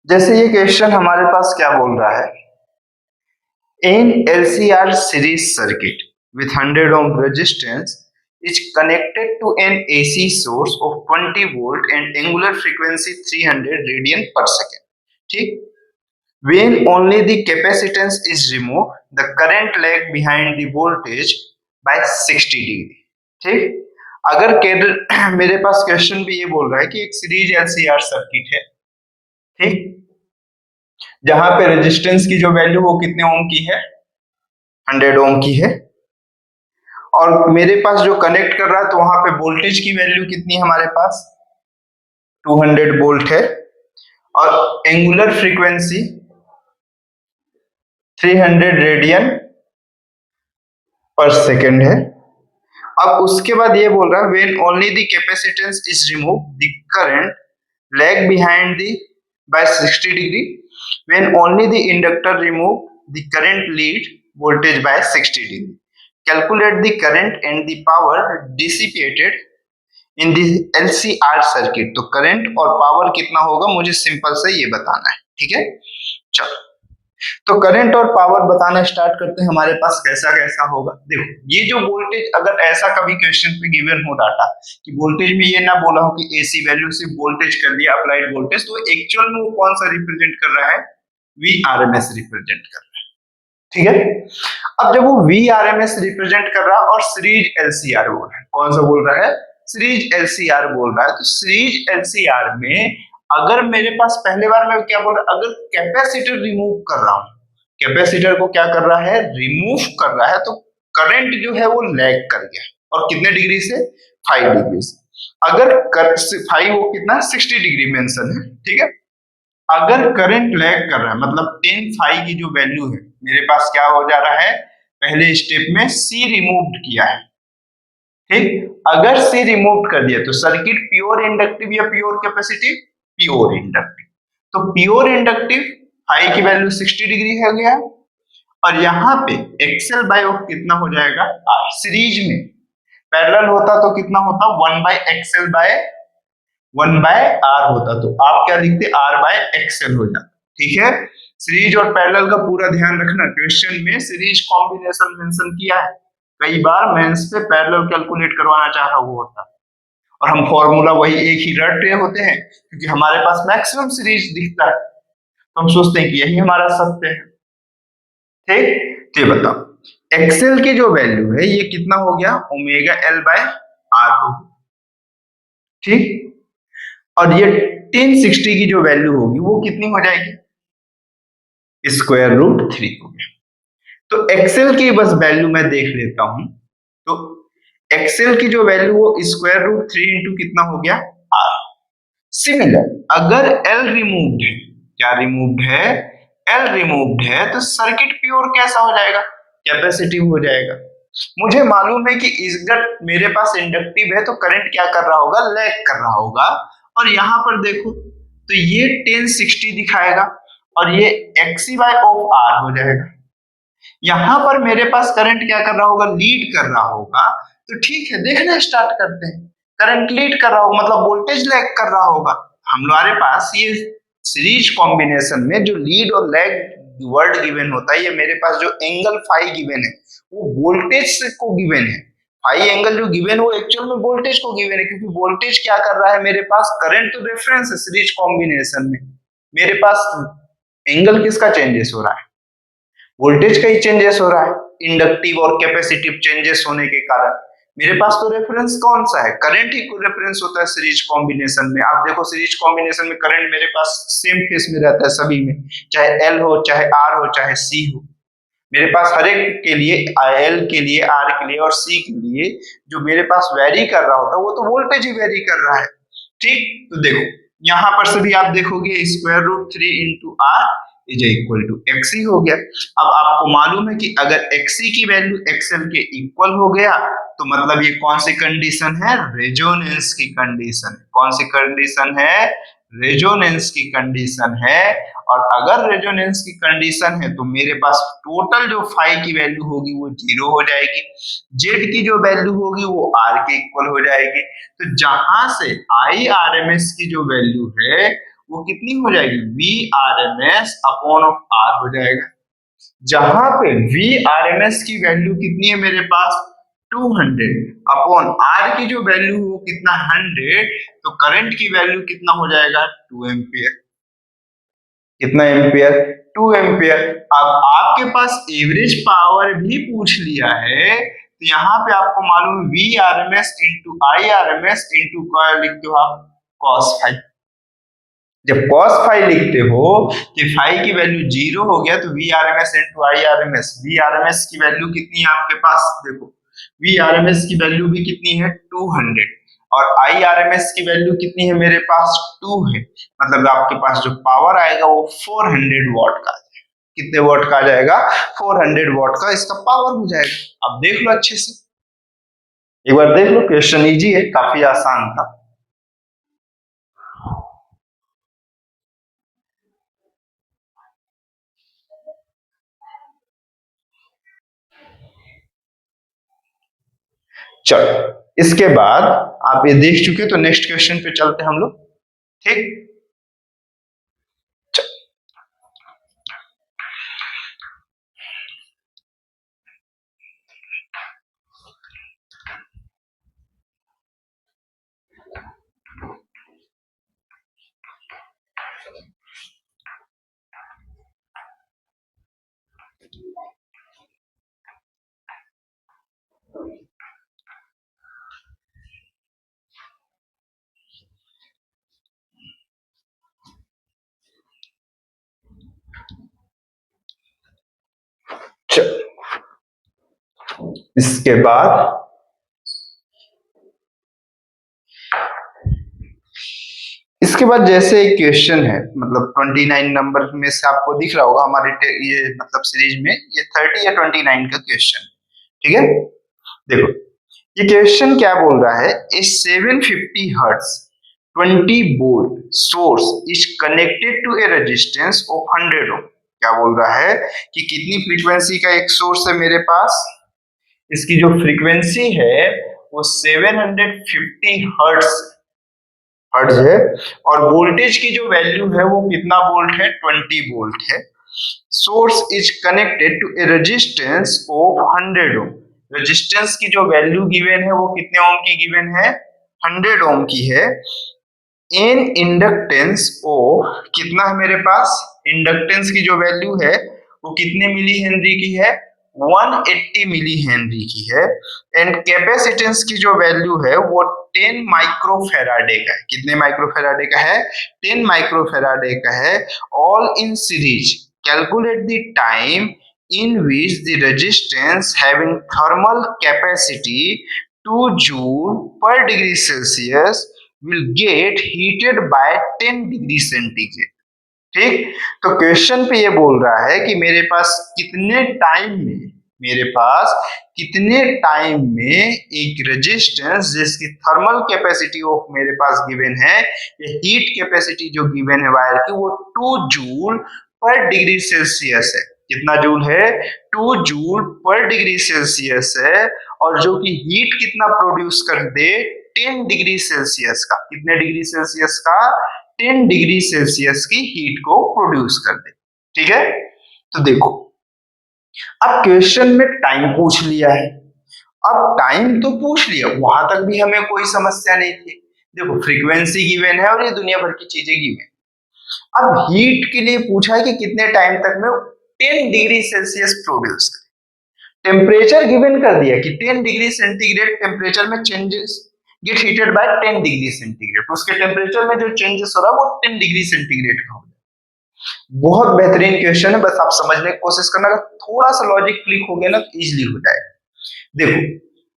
जैसे ये क्वेश्चन हमारे पास क्या बोल रहा है, इन LCR series circuit with 100 ohm resistance is connected to an AC source of 20 volt and angular frequency 300 radian per second. ठीक, when only the capacitance is removed, the current lag behind the voltage by 60 degree. ठीक, अगर मेरे पास question भी ये बोल रहा है कि एक सीरीज LCR सर्किट है, ठीक, जहां पे रेजिस्टेंस की जो वैल्यू वो कितने ओम की है, 100 ओम की है, और मेरे पास जो कनेक्ट कर रहा है तो वहां पे वोल्टेज की वैल्यू कितनी है हमारे पास, 200 वोल्ट है, और एंगुलर फ्रीक्वेंसी 300 रेडियन पर सेकेंड है। अब उसके बाद ये बोल रहा है when only the capacitance is remove the current lag behind the by 60 degree, when only the inductor remove the current lead voltage by 60 degree, calculate the current and the power dissipated in the LCR circuit. तो current और power कितना होगा मुझे simple से ये बताना है, ठीक है। चलो, तो करंट और पावर बताना स्टार्ट करते हैं। हमारे पास कैसा कैसा होगा, देखो ये जो वोल्टेज, अगर ऐसा कभी क्वेश्चन पे गिवन हो डाटा कि वोल्टेज में ये ना बोला हो कि AC वैल्यू से वोल्टेज कर दिया अप्लाइड वोल्टेज, तो एक्चुअल में वो कौन सा रिप्रेजेंट कर रहा है, VRMS रिप्रेजेंट कर रहा है, ठीक है। अब जब वो VRMS रिप्रेजेंट कर रहा है और सीरीज LCR बोल रहा है, कौन सा बोल रहा है, सीरीज LCR बोल रहा है, तो सीरीज LCR में अगर मेरे पास पहले बार मैं क्या बोल रहा, अगर कैपेसिटर रिमूव कर रहा हूं, कैपेसिटर को क्या कर रहा है, रिमूव कर रहा है, तो करंट जो है वो लैग कर गया, और कितने डिग्री से, 5 डिग्री से। अगर 5 वो कितना 60 डिग्री मेंशन है, ठीक है। अगर करंट लैग कर रहा है मतलब 10 फाई की जो वैल्यू है मेरे पास क्या हो जा रहा है, पहले स्टेप में C रिमूव्ड किया है, ठीक। अगर C रिमूव कर दिया तो सर्किट प्योर इंडक्टिव या प्योर कैपेसिटिव, प्योर इंडक्टिव। तो प्योर इंडक्टिव फाई की वैल्यू 60 डिग्री हो गया, और यहाँ पे एक्सएल बाय कितना हो जाएगा, R। सीरीज में पैरेलल होता तो कितना होता, 1 by XL by 1 by R होता, तो आप क्या लिखते, R बाय एक्सएल हो जाता, ठीक है। सीरीज और पैरेलल का पूरा ध्यान रखना, क्वेश्चन में सीरीज कॉम्बिनेशन मेंशन किया है, कई बार मेंस पे पैरेलल कैलकुलेट करवाना चाह रहा वो होता, और हम फॉर्मूला वही एक ही रट रहे होते हैं, क्योंकि हमारे पास मैक्सिमम सीरीज दिखता है, तो हम सोचते हैं कि यही हमारा सत्य है, ठीक। तो ये बताओ एक्सएल की जो वैल्यू है ये कितना हो गया, ओमेगा L बाय R हो, ठीक। और ये 1060 की जो वैल्यू होगी वो कितनी हो जाएगी, √3 हो गया। तो एक्सएल की बस वैल्यू मैं देख लेता हूं, तो एक्सएल की जो वैल्यू वो √3 इंटू कितना हो गया, R। सिमिलर अगर L रिमूव्ड है, क्या रिमूव्ड है, L रिमूव्ड है, तो सर्किट प्योर कैसा हो जाएगा, कैपेसिटिव हो जाएगा। मुझे मालूम है कि इधर मेरे पास इंडक्टिव है तो करंट क्या कर रहा होगा, लैग कर रहा होगा, और यहां पर देखो तो ये 1060 दिखाएगा और ये XC बाय ऑफ R हो जाएगा। यहां पर मेरे पास करंट क्या कर रहा होगा, लीड कर रहा होगा, तो ठीक है देखना स्टार्ट करते हैं। करंट लीड कर रहा होगा मतलब वोल्टेज लैग कर रहा होगा। हमारे पास ये सीरीज कॉम्बिनेशन में जो लीड और लैग वर्ड गिवन होता है, ये मेरे पास जो एंगल फाई गिवन है वो वोल्टेज को गिवन है, फाई एंगल जो गिवन है वो एक्चुअल में वोल्टेज को गिवन है, क्योंकि वोल्टेज क्या कर रहा है मेरे पास, करंट तो रेफरेंस है सीरीज कॉम्बिनेशन में, मेरे पास एंगल किसका चेंजेस हो रहा है, वोल्टेज का ही चेंजेस हो रहा है, इंडक्टिव और कैपेसिटिव चेंजेस होने के कारण। मेरे पास तो रेफरेंस कौन सा है, करंट ही रेफरेंस होता है सीरीज कॉम्बिनेशन में। आप देखो सीरीज कॉम्बिनेशन में करंट मेरे पास सेम फेस में रहता है सभी में, चाहे L हो चाहे R हो चाहे C हो, मेरे पास हर एक के लिए L के लिए R के लिए और C के लिए जो मेरे पास वेरी कर रहा होता है वो तो वोल्टेज ही वेरी कर रहा है, ठीक। तो देखो यहाँ पर सभी आप देखोगे √3 into R is equal to XC हो गया। अब आपको मालूम है कि अगर XC की वैल्यू XL के इक्वल हो गया तो मतलब ये कौन सी कंडीशन है, रेजोनेंस की कंडीशन। कौन सी कंडीशन है, रेजोनेंस की कंडीशन है। और अगर रेजोनेंस की कंडीशन है तो मेरे पास टोटल जो फाई की वैल्यू होगी वो 0 हो जाएगी, जेड की जो वैल्यू होगी वो R के इक्वल हो जाएगी। तो जहां से IRMS की जो वैल्यू है वो कितनी हो जाएगी, Vrms अपॉन ऑफ R हो जाएगा। जहां पे Vrms की वैल्यू कितनी है मेरे पास 200 अपॉन R की जो वैल्यू है वो कितना 100, तो करंट की वैल्यू कितना हो जाएगा 2 एम्पियर। कितना एम्पियर 2 एम्पियर। अब आपके पास एवरेज पावर भी पूछ लिया है, तो यहाँ पे आपको मालूम Vrms इंटू Irms इंटू क्या लिखते हो आप, cos फाइव। जब cos फाइव लिखते हो तो फाइव की वैल्यू 0 हो गया, तो Vrms इंटू Irms, Vrms की वैल्यू कितनी है आपके पास, देखो Vrms की वैल्यू भी कितनी है 200 और Irms की वैल्यू कितनी है मेरे पास 2 है, मतलब आपके पास जो पावर आएगा वो 400 वॉट का। कितने वॉट का आ जाएगा 400 वॉट का इसका पावर हो जाएगा। अब देख लो अच्छे से, एक बार देख लो, क्वेश्चन इजी है, काफी आसान था। चलो इसके बाद आप ये देख चुके, तो नेक्स्ट क्वेश्चन पे चलते हम लोग, ठीक। इसके बाद जैसे एक क्वेश्चन है, मतलब 29 नंबर में से आपको दिख रहा होगा हमारे ये मतलब सीरीज में ये 30 या 29 का क्वेश्चन, ठीक है। देखो ये क्वेश्चन क्या बोल रहा है, a 750 hertz 20 volt source is connected to a resistance of 100 ohm. क्या बोल रहा है कि कितनी फ्रीक्वेंसी का एक सोर्स है मेरे पास, इसकी जो फ्रीक्वेंसी है वो 750 हर्ट्ज है और वोल्टेज की जो वैल्यू है वो कितना वोल्ट है 20 वोल्ट है। Source is connected to a resistance of 100 ohm. Resistance की जो वैल्यू गिवन है वो कितने ओम की गिवन है 100 ओम की है। इन इंडक्टेंस ओ कितना है मेरे पास, इंडक्टेंस की जो वैल्यू है वो कितने मिली हेनरी की है 180 मिली हेनरी की है। एंड कैपेसिटेंस की जो वैल्यू है वो 10 माइक्रोफेराडे का है। कितने माइक्रोफेराडे का है 10 माइक्रोफेराडे का है। All in series calculate the time in which the resistance having thermal capacity 2 joule per degree Celsius will get heated by 10 degree centigrade. ठीक, तो क्वेश्चन पे ये बोल रहा है कि मेरे पास कितने टाइम में एक रेजिस्टेंस जिसकी थर्मल कैपेसिटी ऑफ मेरे पास गिवन है, ये हीट कैपेसिटी जो गिवन है वायर की वो 2 जूल पर डिग्री सेल्सियस है। कितना जूल है 2 जूल पर डिग्री सेल्सियस है, और जो कि हीट कितना प्रोड्यूस कर दे 10 डिग्री सेल्सियस का। कितने डिग्री सेल्सियस का 10 डिग्री सेल्सियस की हीट को प्रोड्यूस कर दे। ठीक है, तो देखो अब क्वेश्चन में टाइम पूछ लिया है। अब टाइम तो पूछ लिया, वहां तक भी हमें कोई समस्या नहीं थी। देखो फ्रीक्वेंसी गिवन है और ये दुनिया भर की चीजें गिवन। अब हीट के लिए पूछा है कि कितने टाइम तक में 10 डिग्री सेल्सियस प्रोड्यूस करे। टेम्परेचर गिवन कर दिया कि 10 डिग्री सेंटीग्रेड टेम्परेचर में changes gate heated bye 10 degree centigrade, तो उसके टेम्परेचर में जो चेंजेस हो रहा है वो 10 डिग्री सेंटीग्रेड का होगा। बहुत बेहतरीन क्वेश्चन है, बस आप समझने की कोशिश करना, अगर थोड़ा सा लॉजिक क्लिक हो गया ना तो इजीली हो जाएगा। देखो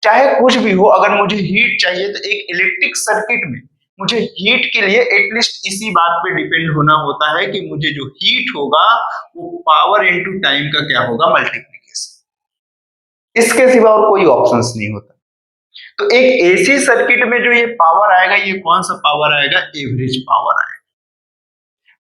चाहे कुछ भी हो, अगर मुझे हीट चाहिए तो एक इलेक्ट्रिक सर्किट में मुझे हीट के लिए एटलीस्ट इसी बात पे डिपेंड होना होता है कि मुझे जो हीट होगा वो पावर इनटू टाइम का क्या होगा मल्टीप्लिकेशन। इसके सिवा और कोई ऑप्शंस नहीं होता। तो एक एसी सर्किट में जो ये पावर आएगा, ये कौन सा पावर आएगा, एवरेज पावर आएगा।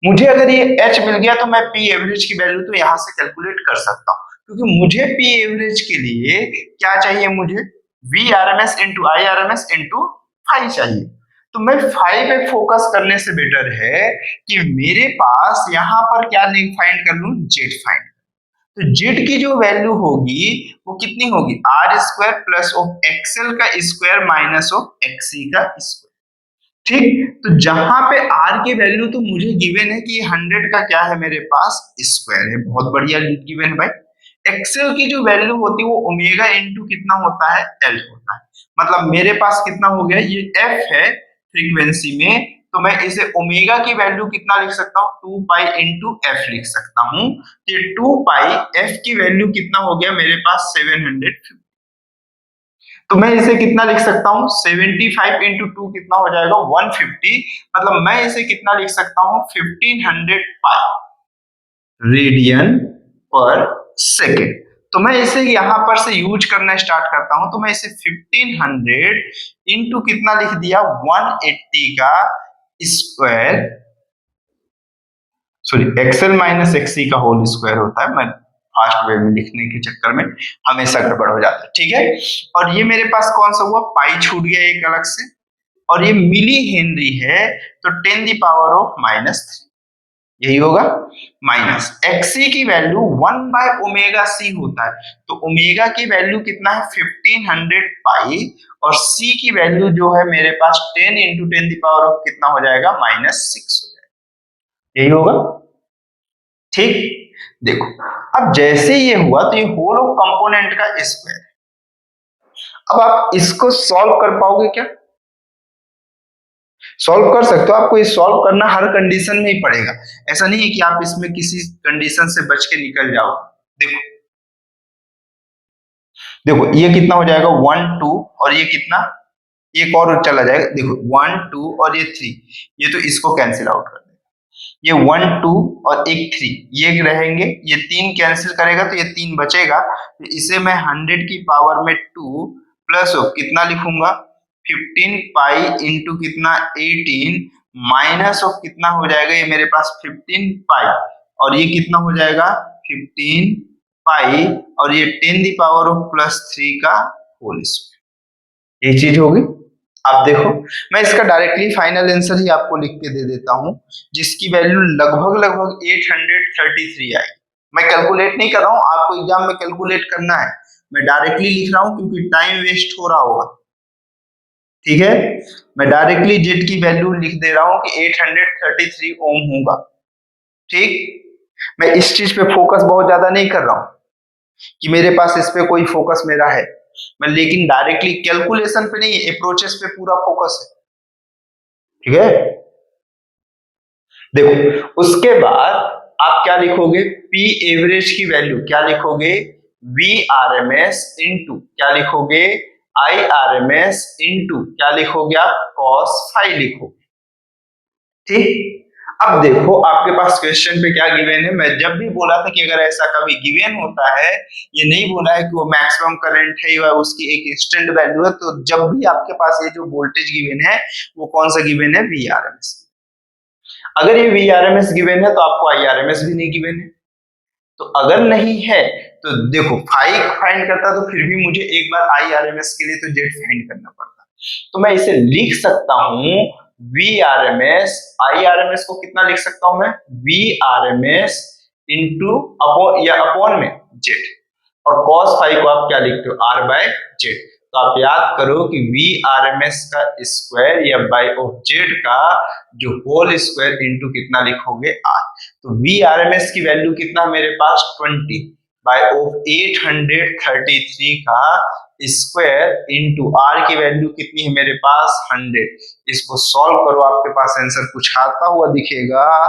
मुझे अगर ये H मिल गया तो मैं P एवरेज की वैल्यू तो यहां से कैलकुलेट कर सकता हूं, क्योंकि मुझे P एवरेज के लिए क्या चाहिए, मुझे Vrms into Irms into five चाहिए। तो मैं 5 पे फोकस करने से बेटर है कि मेरे पास यहाँ पर क्या फाइंड कर लूं, जेड फाइंड। तो जेड की जो वैल्यू होगी वो कितनी होगी, R square plus of XL का स्क्वायर माइनस ऑफ एक्ससी का स्क्वायर। ठीक, तो जहां पे आर की वैल्यू तो मुझे गिवन है कि 100 का क्या है मेरे पास स्क्वायर है, बहुत बढ़िया गिवन है भाई। एक्सएल की जो वैल्यू होती है वो ओमेगा इंटू कितना होता है, एल होता है। मतलब मेरे पास कितना हो गया, ये एफ है फ्रीक्वेंसी में, तो मैं इसे ओमेगा की वैल्यू कितना लिख सकता हूँ, 2 पाई इंटू एफ लिख सकता हूँ। ये 2 पाई एफ की वैल्यू कितना हो गया मेरे पास 750। तो मैं इसे कितना लिख सकता हूँ, 75 इंटू 2 कितना हो जाएगा 150। मतलब मैं इसे कितना लिख सकता हूँ 1500 पाई रेडियन पर सेकेंड। तो मैं इसे यहां पर से यूज करना स्टार्ट करता हूं, तो मैं इसे 1500 इंटू कितना लिख दिया 180 का स्क्वायर, सॉरी एक्सएल माइनस एक्ससी का होल स्क्वायर होता है, मैं फास्ट वे में लिखने के चक्कर में हमेशा गड़बड़ हो जाता है, ठीक है। और ये मेरे पास कौन सा हुआ, पाई छूट गया एक अलग से, और ये मिली हेनरी है, तो 10 दी पावर ऑफ -3 यही होगा, माइनस एक्ससी की वैल्यू 1 बाय ओमेगा सी होता है, तो ओमेगा की वैल्यू कितना है 1500 पाई, और सी की वैल्यू जो है मेरे पास 10 इंटू 10 दी पावर ऑफ कितना हो जाएगा -6 हो जाएगा, यही होगा। ठीक, देखो अब जैसे ये हुआ तो ये होल ऑफ कंपोनेंट का स्क्वायर। अब आप इसको सॉल्व कर पाओगे क्या, सॉल्व कर सकते हो, आपको ये सॉल्व करना हर कंडीशन में ही पड़ेगा, ऐसा नहीं है कि आप इसमें किसी कंडीशन से बच के निकल जाओ। देखो देखो ये कितना हो जाएगा 1 2, और ये कितना, एक और चला जाएगा, देखो 1 2 और ये 3, ये तो इसको कैंसिल आउट कर देगा, ये 1 2 और एक 3 ये रहेंगे, ये 3 कैंसिल करेगा तो ये 3 बचेगा, तो इसे मैं 100 की पावर में 2 प्लस कितना लिखूंगा 15 पाई इंटू कितना 18 माइनस ऑफ कितना हो जाएगा, ये मेरे पास 15 पाई, और ये कितना हो जाएगा 15 पाई, और ये 10 दी पावर ऑफ +3 का होल स्क्वायर, ये चीज होगी। आप देखो मैं इसका डायरेक्टली फाइनल आंसर ही आपको लिख के दे देता हूं, जिसकी वैल्यू लगभग लगभग 833 आई। मैं कैलकुलेट नहीं कर रहा हूं, आपको एग्जाम में कैलकुलेट करना है, मैं डायरेक्टली लिख रहा हूं क्योंकि टाइम वेस्ट हो रहा होगा, ठीक है। मैं डायरेक्टली जेड की वैल्यू लिख दे रहा हूं कि 833 ओम होगा, ठीक। मैं इस चीज पे फोकस बहुत ज्यादा नहीं कर रहा हूं कि मेरे पास इस पे कोई फोकस मेरा है, मैं लेकिन डायरेक्टली कैलकुलेशन पे नहीं, अप्रोचेस पे पूरा फोकस है, ठीक है। देखो उसके बाद आप क्या लिखोगे, पी एवरेज की वैल्यू क्या लिखोगे, V R M S into क्या लिखोगे, I R M S into क्या लिखोगे आप कॉस फाई लिखोगे, ठीक। अब देखो आपके पास क्वेश्चन पे क्या गिवन है, मैं जब भी बोला था कि अगर ऐसा कभी गिवन होता है, ये नहीं बोला है कि वो मैक्सिमम करंट है या उसकी एक इंस्टेंट वैल्यू है, तो जब भी आपके पास ये जो वोल्टेज गिवन है वो कौन सा गिवन है, वीआरएमएस। अगर ये वीआरएमएस गिवन है तो आपको आईआरएमएस भी नहीं गिवन है, तो अगर नहीं है तो देखो फाइव फाइंड करता तो फिर भी मुझे एक बार आईआरएमएस के लिए तो जेड फाइंड करना पड़ता, तो मैं इसे लिख सकता हूं V R M S, I R M S को कितना लिख सकता हूं मैं, V R M S into upon या अपॉन में जेड, और cos फाइव को आप क्या लिखते हो, आर बाय जेड। तो आप याद करो कि वी आर एम एस का स्क्वायर या बाय ऑफ जेड का जो होल स्क्वायर इंटू कितना लिखोगे आर, तो वी आर एम एस की वैल्यू कितना मेरे पास 20 बाय ऑफ 833 का स्क्वायर इंटू आर की वैल्यू कितनी है मेरे पास 100। इसको सॉल्व करो, आपके पास आंसर कुछ आता हुआ दिखेगा,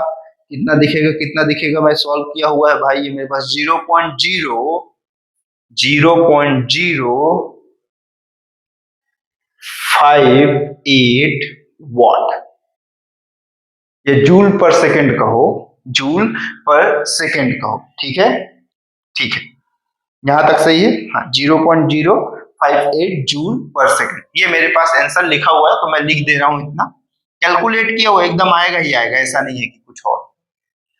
कितना दिखेगा कितना दिखेगा, मैं सॉल्व किया हुआ है भाई, ये मेरे पास 0.058 वाट, ये जूल पर सेकंड कहो, जूल पर सेकंड कहो, ठीक है, ठीक है, यहां तक सही है, हाँ 0.058 जूल पर सेकंड, ये मेरे पास आंसर लिखा हुआ है, तो मैं लिख दे रहा हूं इतना, कैलकुलेट किया हुआ एकदम आएगा ही आएगा, ऐसा नहीं है कि कुछ और,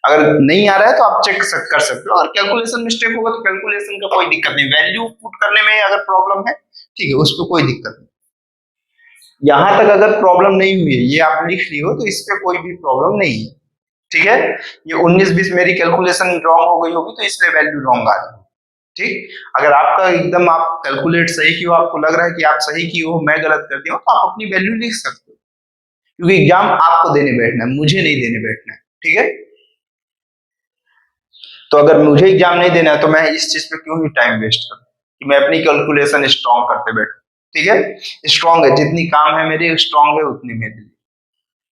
अगर नहीं आ रहा है तो आप चेक कर सकते हो, और कैलकुलेशन मिस्टेक होगा तो कैलकुलेशन का कोई दिक्कत नहीं, वैल्यू पुट करने में अगर प्रॉब्लम है ठीक है, उस पर कोई दिक्कत नहीं। यहां तक अगर प्रॉब्लम नहीं हुई है, ये आप लिख ली हो तो इस पे कोई भी प्रॉब्लम नहीं है। ठीक है, ये 19-20 मेरी कैलकुलेशन रॉन्ग हो गई होगी तो इसलिए वैल्यू रॉन्ग आ रही है। ठीक, अगर आपका एकदम आप कैलकुलेट सही किए हो, आपको लग रहा है कि आप सही किए हो, मैं गलत कर दिया हूं, तो आप अपनी वैल्यू लिख सकते हो, क्योंकि एग्जाम आपको देने बैठना है, मुझे नहीं देने बैठना है। ठीक है, तो अगर मुझे एग्जाम नहीं देना है तो मैं इस चीज पे क्यों ही टाइम वेस्ट करूं कि मैं अपनी कैलकुलेशन स्ट्रॉन्ग करते बैठूं। ठीक है, स्ट्रॉन्ग है, जितनी काम है मेरी स्ट्रॉन्ग है उतनी मेरे लिए।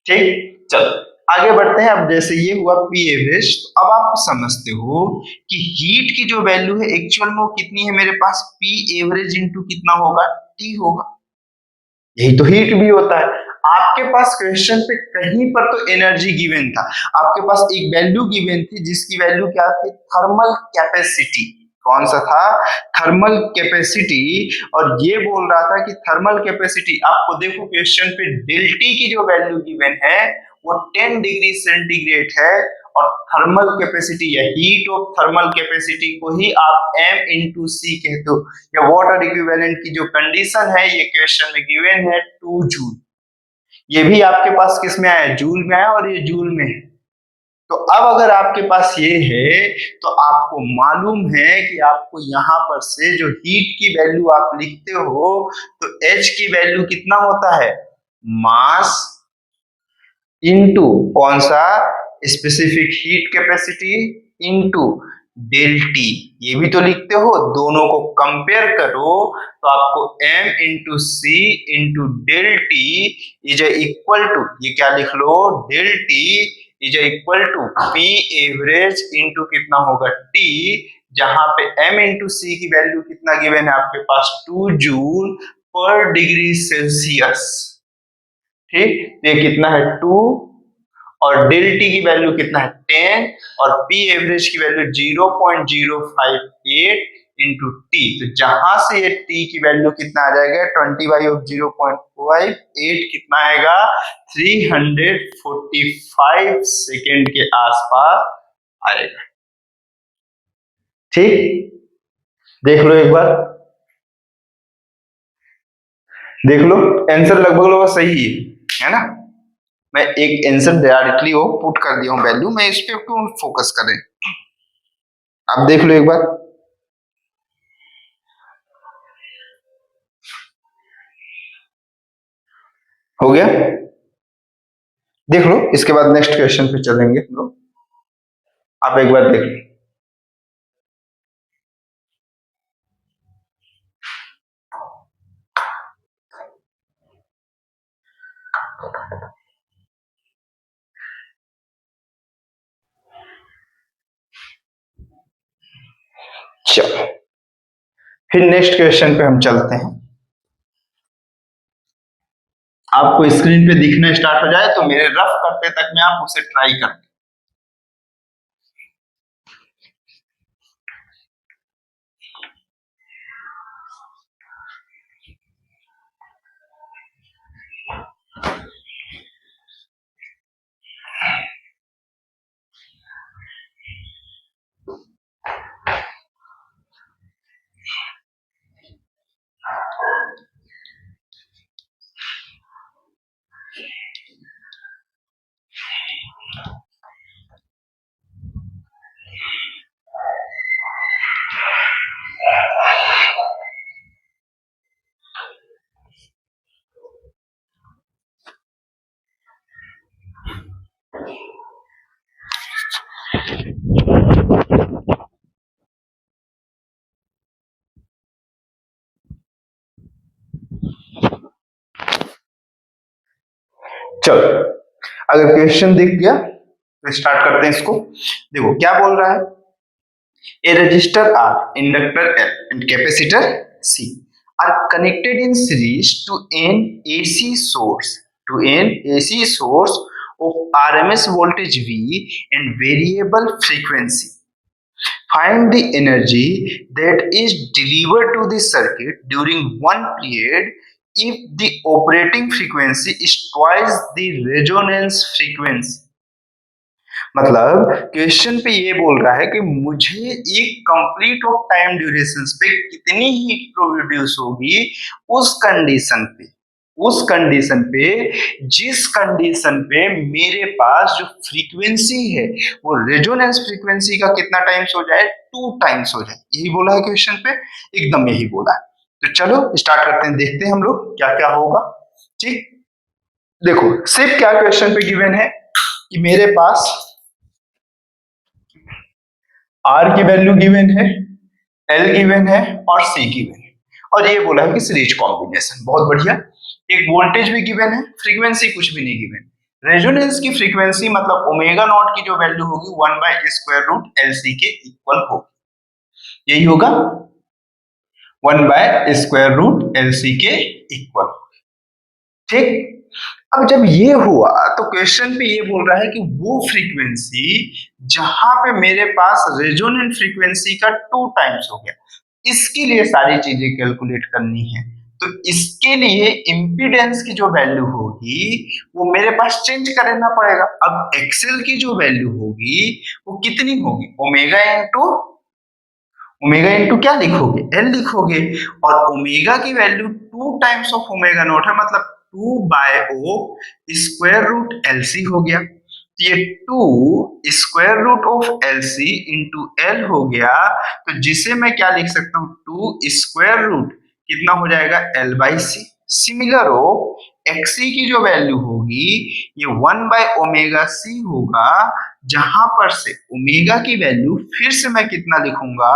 ठीक, चलो आगे बढ़ते हैं। अब जैसे ये हुआ पी एवरेज, तो अब आप समझते हो कि हीट की जो वैल्यू है एक्चुअल में वो कितनी है मेरे पास, पी एवरेज इंटू कितना होगा, टी होगा। यही तो हीट भी होता है। आपके पास क्वेश्चन पे कहीं पर तो एनर्जी गिवन था, आपके पास एक वैल्यू गिवन थी जिसकी वैल्यू क्या थी, थर्मल कैपेसिटी। कौन सा था, थर्मल कैपेसिटी। और ये बोल रहा था कि थर्मल कैपेसिटी, आपको देखो क्वेश्चन पे डेल्टी की जो वैल्यू गिवन है वो 10 डिग्री सेंटीग्रेड है, और थर्मल कैपेसिटी या हीट ऑफ थर्मल कैपेसिटी को ही आप m इंटू सी कहते हो, या वाटर इक्विवेलेंट की जो कंडीशन है ये क्वेश्चन में गिवन है 2 जूल। ये भी आपके पास किस में आया, जूल में आया, और ये जूल में है। तो अब अगर आपके पास ये है तो आपको मालूम है कि आपको यहां पर से जो हीट की वैल्यू आप लिखते हो तो H की वैल्यू कितना होता है, मास इनटू कौन सा, specific heat capacity into del T. ये भी तो लिखते हो, दोनों को कंपेयर करो तो आपको m into C into del T is equal to, ये क्या लिख लो, del T is equal to P average into कितना होगा टी, जहां पे m इंटू सी की वैल्यू कितना गिवन है आपके पास 2 जूल पर डिग्री सेल्सियस। ठीक, तो ये कितना है 2, और डेल टी की वैल्यू कितना है 10, और पी एवरेज की वैल्यू 0.058 इंटू टी। तो जहां से ये टी की वैल्यू कितना आ जाएगा, 20 ऑफ 0.58 कितना आएगा, 345 सेकेंड के आसपास आएगा। ठीक, देख लो एक बार, देख लो आंसर लगभग लगभग सही है ना। मैं एक आंसर डायरेक्टली वो पुट कर दिया हूं वैल्यू, मैं इस पे क्यों फोकस करें। आप देख लो एक बार, हो गया, देख लो। इसके बाद नेक्स्ट क्वेश्चन पे चलेंगे हम लोग, आप एक बार देख लो। चलो फिर नेक्स्ट क्वेश्चन पे हम चलते हैं। आपको स्क्रीन पे दिखना स्टार्ट हो जाए तो मेरे रफ करते तक में आप उसे ट्राई कर। चलो अगर क्वेश्चन दिख गया तो स्टार्ट करते हैं इसको। देखो क्या बोल रहा है, a register R, inductor L and capacitor C R connected in series to an AC source, of RMS voltage V and variable frequency. Find the energy that is delivered to the circuit during one period if the operating frequency is twice the resonance frequency. मतलब question पे ये बोल रहा है कि मुझे एक complete of time duration पे कितनी हीट प्रोड्यूस होगी उस कंडीशन पे उस कंडीशन पे, जिस कंडीशन पे मेरे पास जो फ्रीक्वेंसी है वो रेजोनेंस फ्रीक्वेंसी का कितना टाइम्स हो जाए, 2 टाइम्स हो जाए। यही बोला है क्वेश्चन पे, एकदम यही बोला है। तो चलो स्टार्ट करते हैं, देखते हैं हम लोग क्या क्या होगा। ठीक, देखो सिर्फ क्या क्वेश्चन पे गिवन है कि मेरे पास आर की वैल्यू गिवन है, एल गिवन है और सी गिवन है, और ये बोला है कि सीरीज कॉम्बिनेशन। बहुत बढ़िया। एक वोल्टेज भी गिवन है, फ्रीक्वेंसी कुछ भी नहीं गिवन। रेजोनेंस की फ्रीक्वेंसी मतलब ओमेगा नॉट की जो वैल्यू होगी 1 by square root L C के इक्वल होगी। यही होगा, 1 by square root L C के इक्वल। ठीक, अब जब ये हुआ तो क्वेश्चन पे ये बोल रहा है कि वो फ्रीक्वेंसी जहां पे मेरे पास रेजोनेंट फ्रीक्वेंसी का 2 टाइम्स हो गया, इसके लिए सारी चीजें कैलकुलेट करनी है। तो इसके लिए इंपीडेंस की जो वैल्यू होगी वो मेरे पास चेंज करना पड़ेगा। अब एक्सएल की जो वैल्यू होगी वो कितनी होगी, ओमेगा इंटू क्या लिखोगे, एल लिखोगे, और ओमेगा की value 2 times of omega naught है, मतलब 2 by O square root L C हो गया। तो ये 2 square root of L C into L हो गया। तो जिसे मैं क्या लिख सकता हूं, 2 स्क्वायर रूट कितना हो जाएगा, एल बाई सी। सिमिलर हो एक्सी की जो वैल्यू होगी ये 1 बाय ओमेगा सी होगा, जहां पर से ओमेगा की वैल्यू फिर से मैं कितना लिखूंगा,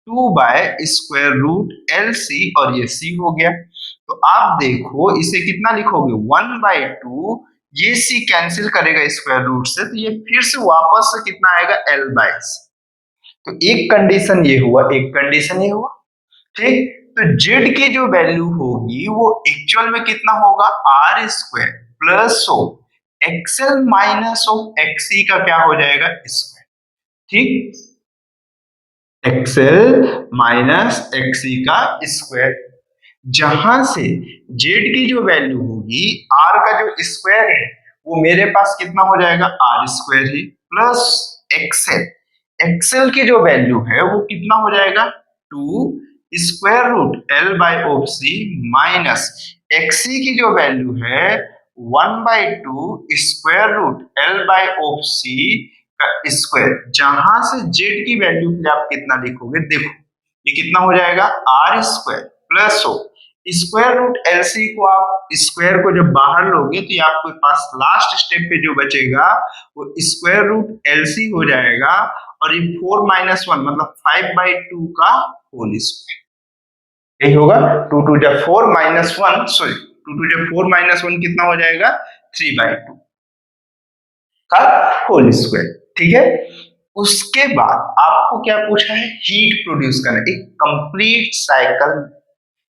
2 by square root L C, और ये सी हो गया। तो आप देखो इसे कितना लिखोगे, 1 बाय 2, ये सी कैंसिल करेगा स्क्वायर रूट से, तो ये फिर से वापस से कितना आएगा, एल बाय सी। तो एक कंडीशन ये हुआ, एक कंडीशन ये हुआ। ठीक, तो जेड की जो वैल्यू होगी वो एक्चुअल में कितना होगा, R square plus O XL minus of XC का क्या हो जाएगा, स्क्वायर। ठीक, एक्सएल माइनस एक्सी का स्क्वायर, जहां से जेड की जो वैल्यू होगी आर का जो स्क्वायर है वो मेरे पास कितना हो जाएगा, आर स्क्वायर ही प्लस एक्सएल, एक्सएल की जो वैल्यू है वो कितना हो जाएगा, 2 square root L by of C minus XC की जो वैल्यू है 1 by 2 square root L by of C का स्क्वायर, जहां से जेड की वैल्यू के लिए आप कितना लिखोगे, देखो ये कितना हो जाएगा, आर स्क्वायर प्लस हो स्क्वायर रूट एलसी को, आप स्क्वायर को जब बाहर लोगे तो ये आपके पास लास्ट स्टेप पे जो बचेगा वो स्क्वायर रूट एलसी हो जाएगा, और ये 4 माइनस 1 मतलब 5 बाई 2 का होल स्क्वायर। यही होगा, 2 टू जा 4 माइनस 1, सॉरी 2 टू जा 4 माइनस 1 कितना हो जाएगा, 3 बाई 2 का होल स्क्वायर। ठीक है, उसके बाद आपको क्या पूछा है, हीट प्रोड्यूस करना, एक कंप्लीट साइकिल,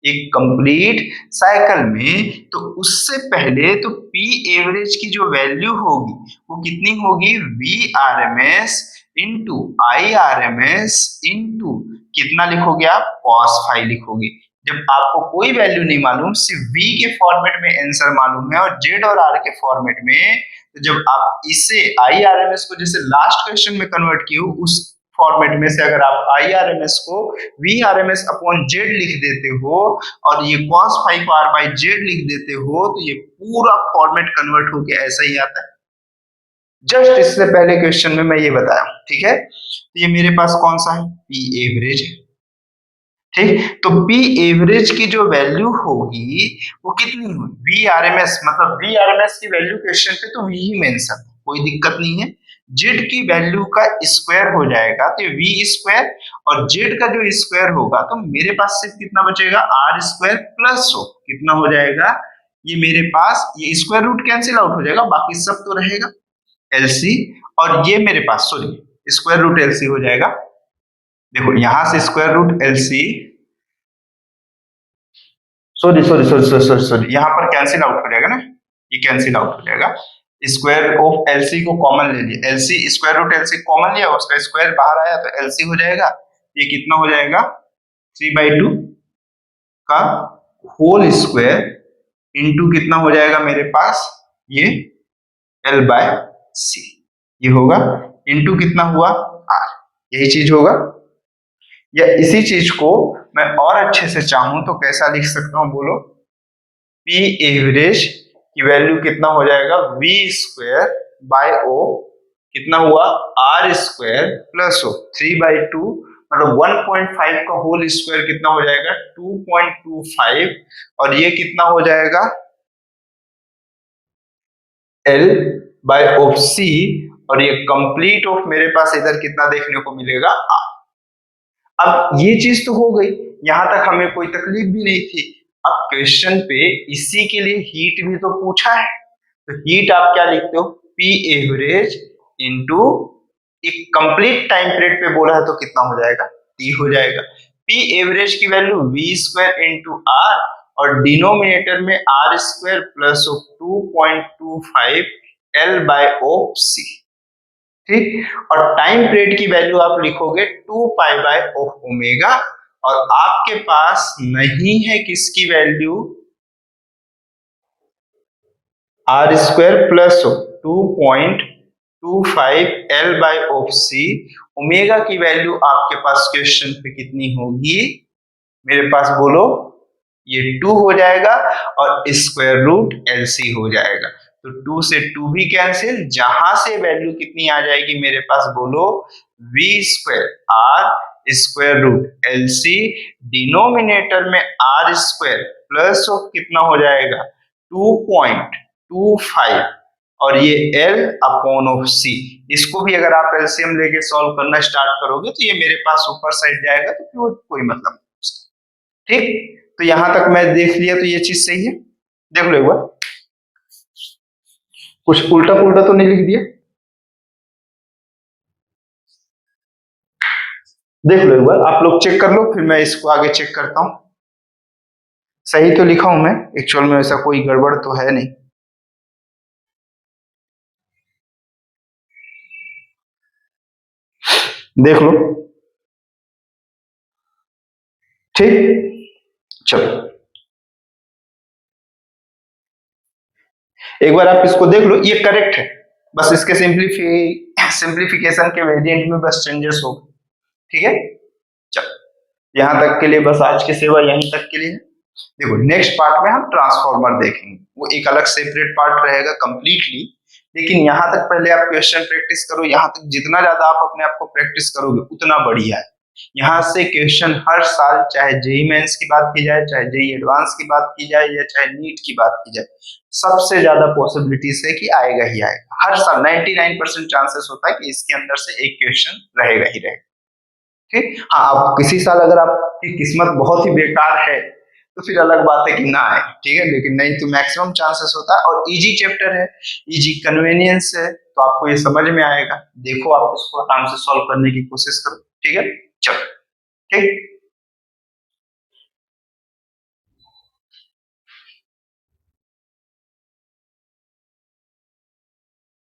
एक कंप्लीट साइकिल में। तो उससे पहले तो पी एवरेज की जो वैल्यू होगी वो कितनी होगी, V R M S into I R M S into कितना लिखोगे आप, कॉस फाई लिखोगे। जब आपको कोई वैल्यू नहीं मालूम, सिर्फ v के फॉर्मेट में आंसर मालूम है और z और r के फॉर्मेट में, तो जब आप इसे आई आर एम एस को जैसे लास्ट क्वेश्चन में कन्वर्ट किए हो उस फॉर्मेट में से अगर आप आई आर एम एस को V R M S upon Z लिख देते हो और ये कॉस फाई को आर बाई जेड लिख देते हो, तो ये पूरा फॉर्मेट कन्वर्ट होके ऐसा ही आता है। जस्ट इससे पहले क्वेश्चन में मैं ये बताया, ठीक है। तो ये मेरे पास कौन सा है, पी एवरेज है। ठीक, तो पी एवरेज की जो वैल्यू होगी वो कितनी होगी, वी आर एम एस, मतलब वी आर एम एस की वैल्यू क्वेश्चन पे तो वी ही मेंशन, कोई दिक्कत नहीं है। जेड की वैल्यू का स्क्वायर हो जाएगा तो वी स्क्वायर, और जेड का जो स्क्वायर होगा तो मेरे पास सिर्फ कितना बचेगा, आर स्क्वायर प्लस हो कितना हो जाएगा, ये मेरे पास ये स्क्वायर रूट कैंसिल आउट हो जाएगा, बाकी सब तो रहेगा एलसी, और ये मेरे पास सॉरी स्क्वायर रूट एलसी हो जाएगा। देखो यहां से square root LC, sorry sorry sorry sorry sorry यहाँ पर कैंसिल आउट हो जाएगा ना, ये कैंसिल आउट हो जाएगा। स्क्वायर ऑफ एलसी को कॉमन ले लिया, LC square root LC common लिया, उसका स्क्वायर बाहर आया तो एलसी हो जाएगा। ये कितना हो जाएगा, 3/2 का होल स्क्वायर इंटू कितना हो जाएगा मेरे पास, ये एल बाय सी, ये होगा इंटू कितना हुआ, आर, यही चीज होगा। या इसी चीज को मैं और अच्छे से चाहूं तो कैसा लिख सकता हूं, बोलो, पी एवरेज की वैल्यू कितना हो जाएगा, वी स्क्वायर बाय ओ कितना हुआ, आर स्क्वायर प्लस ओ 3/2 मतलब 1.5 का होल स्क्वायर कितना हो जाएगा 2.25 और ये कितना हो जाएगा L बाय ऑफ सी और ये कंप्लीट ऑफ मेरे पास इधर कितना देखने को मिलेगा R। अब ये चीज तो हो गई, यहां तक हमें कोई तकलीफ भी नहीं थी। अब क्वेश्चन पे इसी के लिए हीट भी तो पूछा है, तो हीट आप क्या लिखते हो, पी एवरेज इंटू एक कंप्लीट टाइम पीरियड पे बोला है तो कितना हो जाएगा, टी हो जाएगा। पी एवरेज की value V square into R और डिनोमिनेटर में R square plus 2.25 L by O C, ठीक। और टाइम पीरियड की वैल्यू आप लिखोगे 2 पाई बाय ओमेगा और आपके पास नहीं है किसकी value, R square plus 2.25 L by of C. Omega की वैल्यू आपके पास क्वेश्चन पे कितनी होगी मेरे पास, बोलो, ये 2 हो जाएगा और स्क्वायर रूट एल सी हो जाएगा, तो 2 से 2 भी कैंसिल, जहां से वैल्यू कितनी आ जाएगी मेरे पास, बोलो, V square R square root L C, denominator में आर स्क्वायर प्लस कितना हो जाएगा 2.25 और ये L अपॉन ऑफ C। इसको भी अगर आप एलसीएम लेके सॉल्व करना स्टार्ट करोगे तो ये मेरे पास ऊपर साइड जाएगा, तो फिर कोई मतलब नहीं उसका, ठीक। तो यहां तक मैं देख लिया, तो ये चीज सही है, देख लो एक बार, कुछ उल्टा पुल्टा तो नहीं लिख दिया, देख लो एक बार, आप लोग चेक कर लो, फिर मैं इसको आगे चेक करता हूं। सही तो लिखा हूं मैं, एक्चुअल में ऐसा कोई गड़बड़ तो है नहीं। देख लो, ठीक, चलो एक बार आप इसको देख लो, ये करेक्ट है, बस इसके सिंप्लीफिकेशन के वेरिएंट में बस चेंजेस हो, ठीक है। चलो यहां तक के लिए बस आज की सेवा यहीं तक के लिए। देखो नेक्स्ट पार्ट में हम ट्रांसफॉर्मर देखेंगे, वो एक अलग सेपरेट पार्ट रहेगा कंप्लीटली, लेकिन यहाँ तक पहले आप क्वेश्चन प्रैक्टिस करो, यहाँ तक जितना ज्यादा आप अपने आप को प्रैक्टिस करोगे उतना बढ़िया है। यहाँ से क्वेश्चन हर साल, चाहे जेई मेंस की बात की जाए, चाहे जेई एडवांस की बात की जाए, या चाहे नीट की बात की जाए, सबसे ज्यादा पॉसिबिलिटीज है कि आएगा ही आएगा हर साल, 99% चांसेस होता है कि इसके अंदर से एक क्वेश्चन रहेगा ही रहेगा, ठीक। हाँ, अब किसी साल अगर आपकी किस्मत बहुत ही बेकार है तो फिर अलग बात है कि ना आए, ठीक है, लेकिन नहीं तो मैक्सिमम चांसेस होता है, और इजी चैप्टर है, इजी कन्वीनियंस है, तो आपको ये समझ में आएगा। देखो आप इसको आराम से सॉल्व करने की कोशिश करो, ठीक है, चलो, ठीक।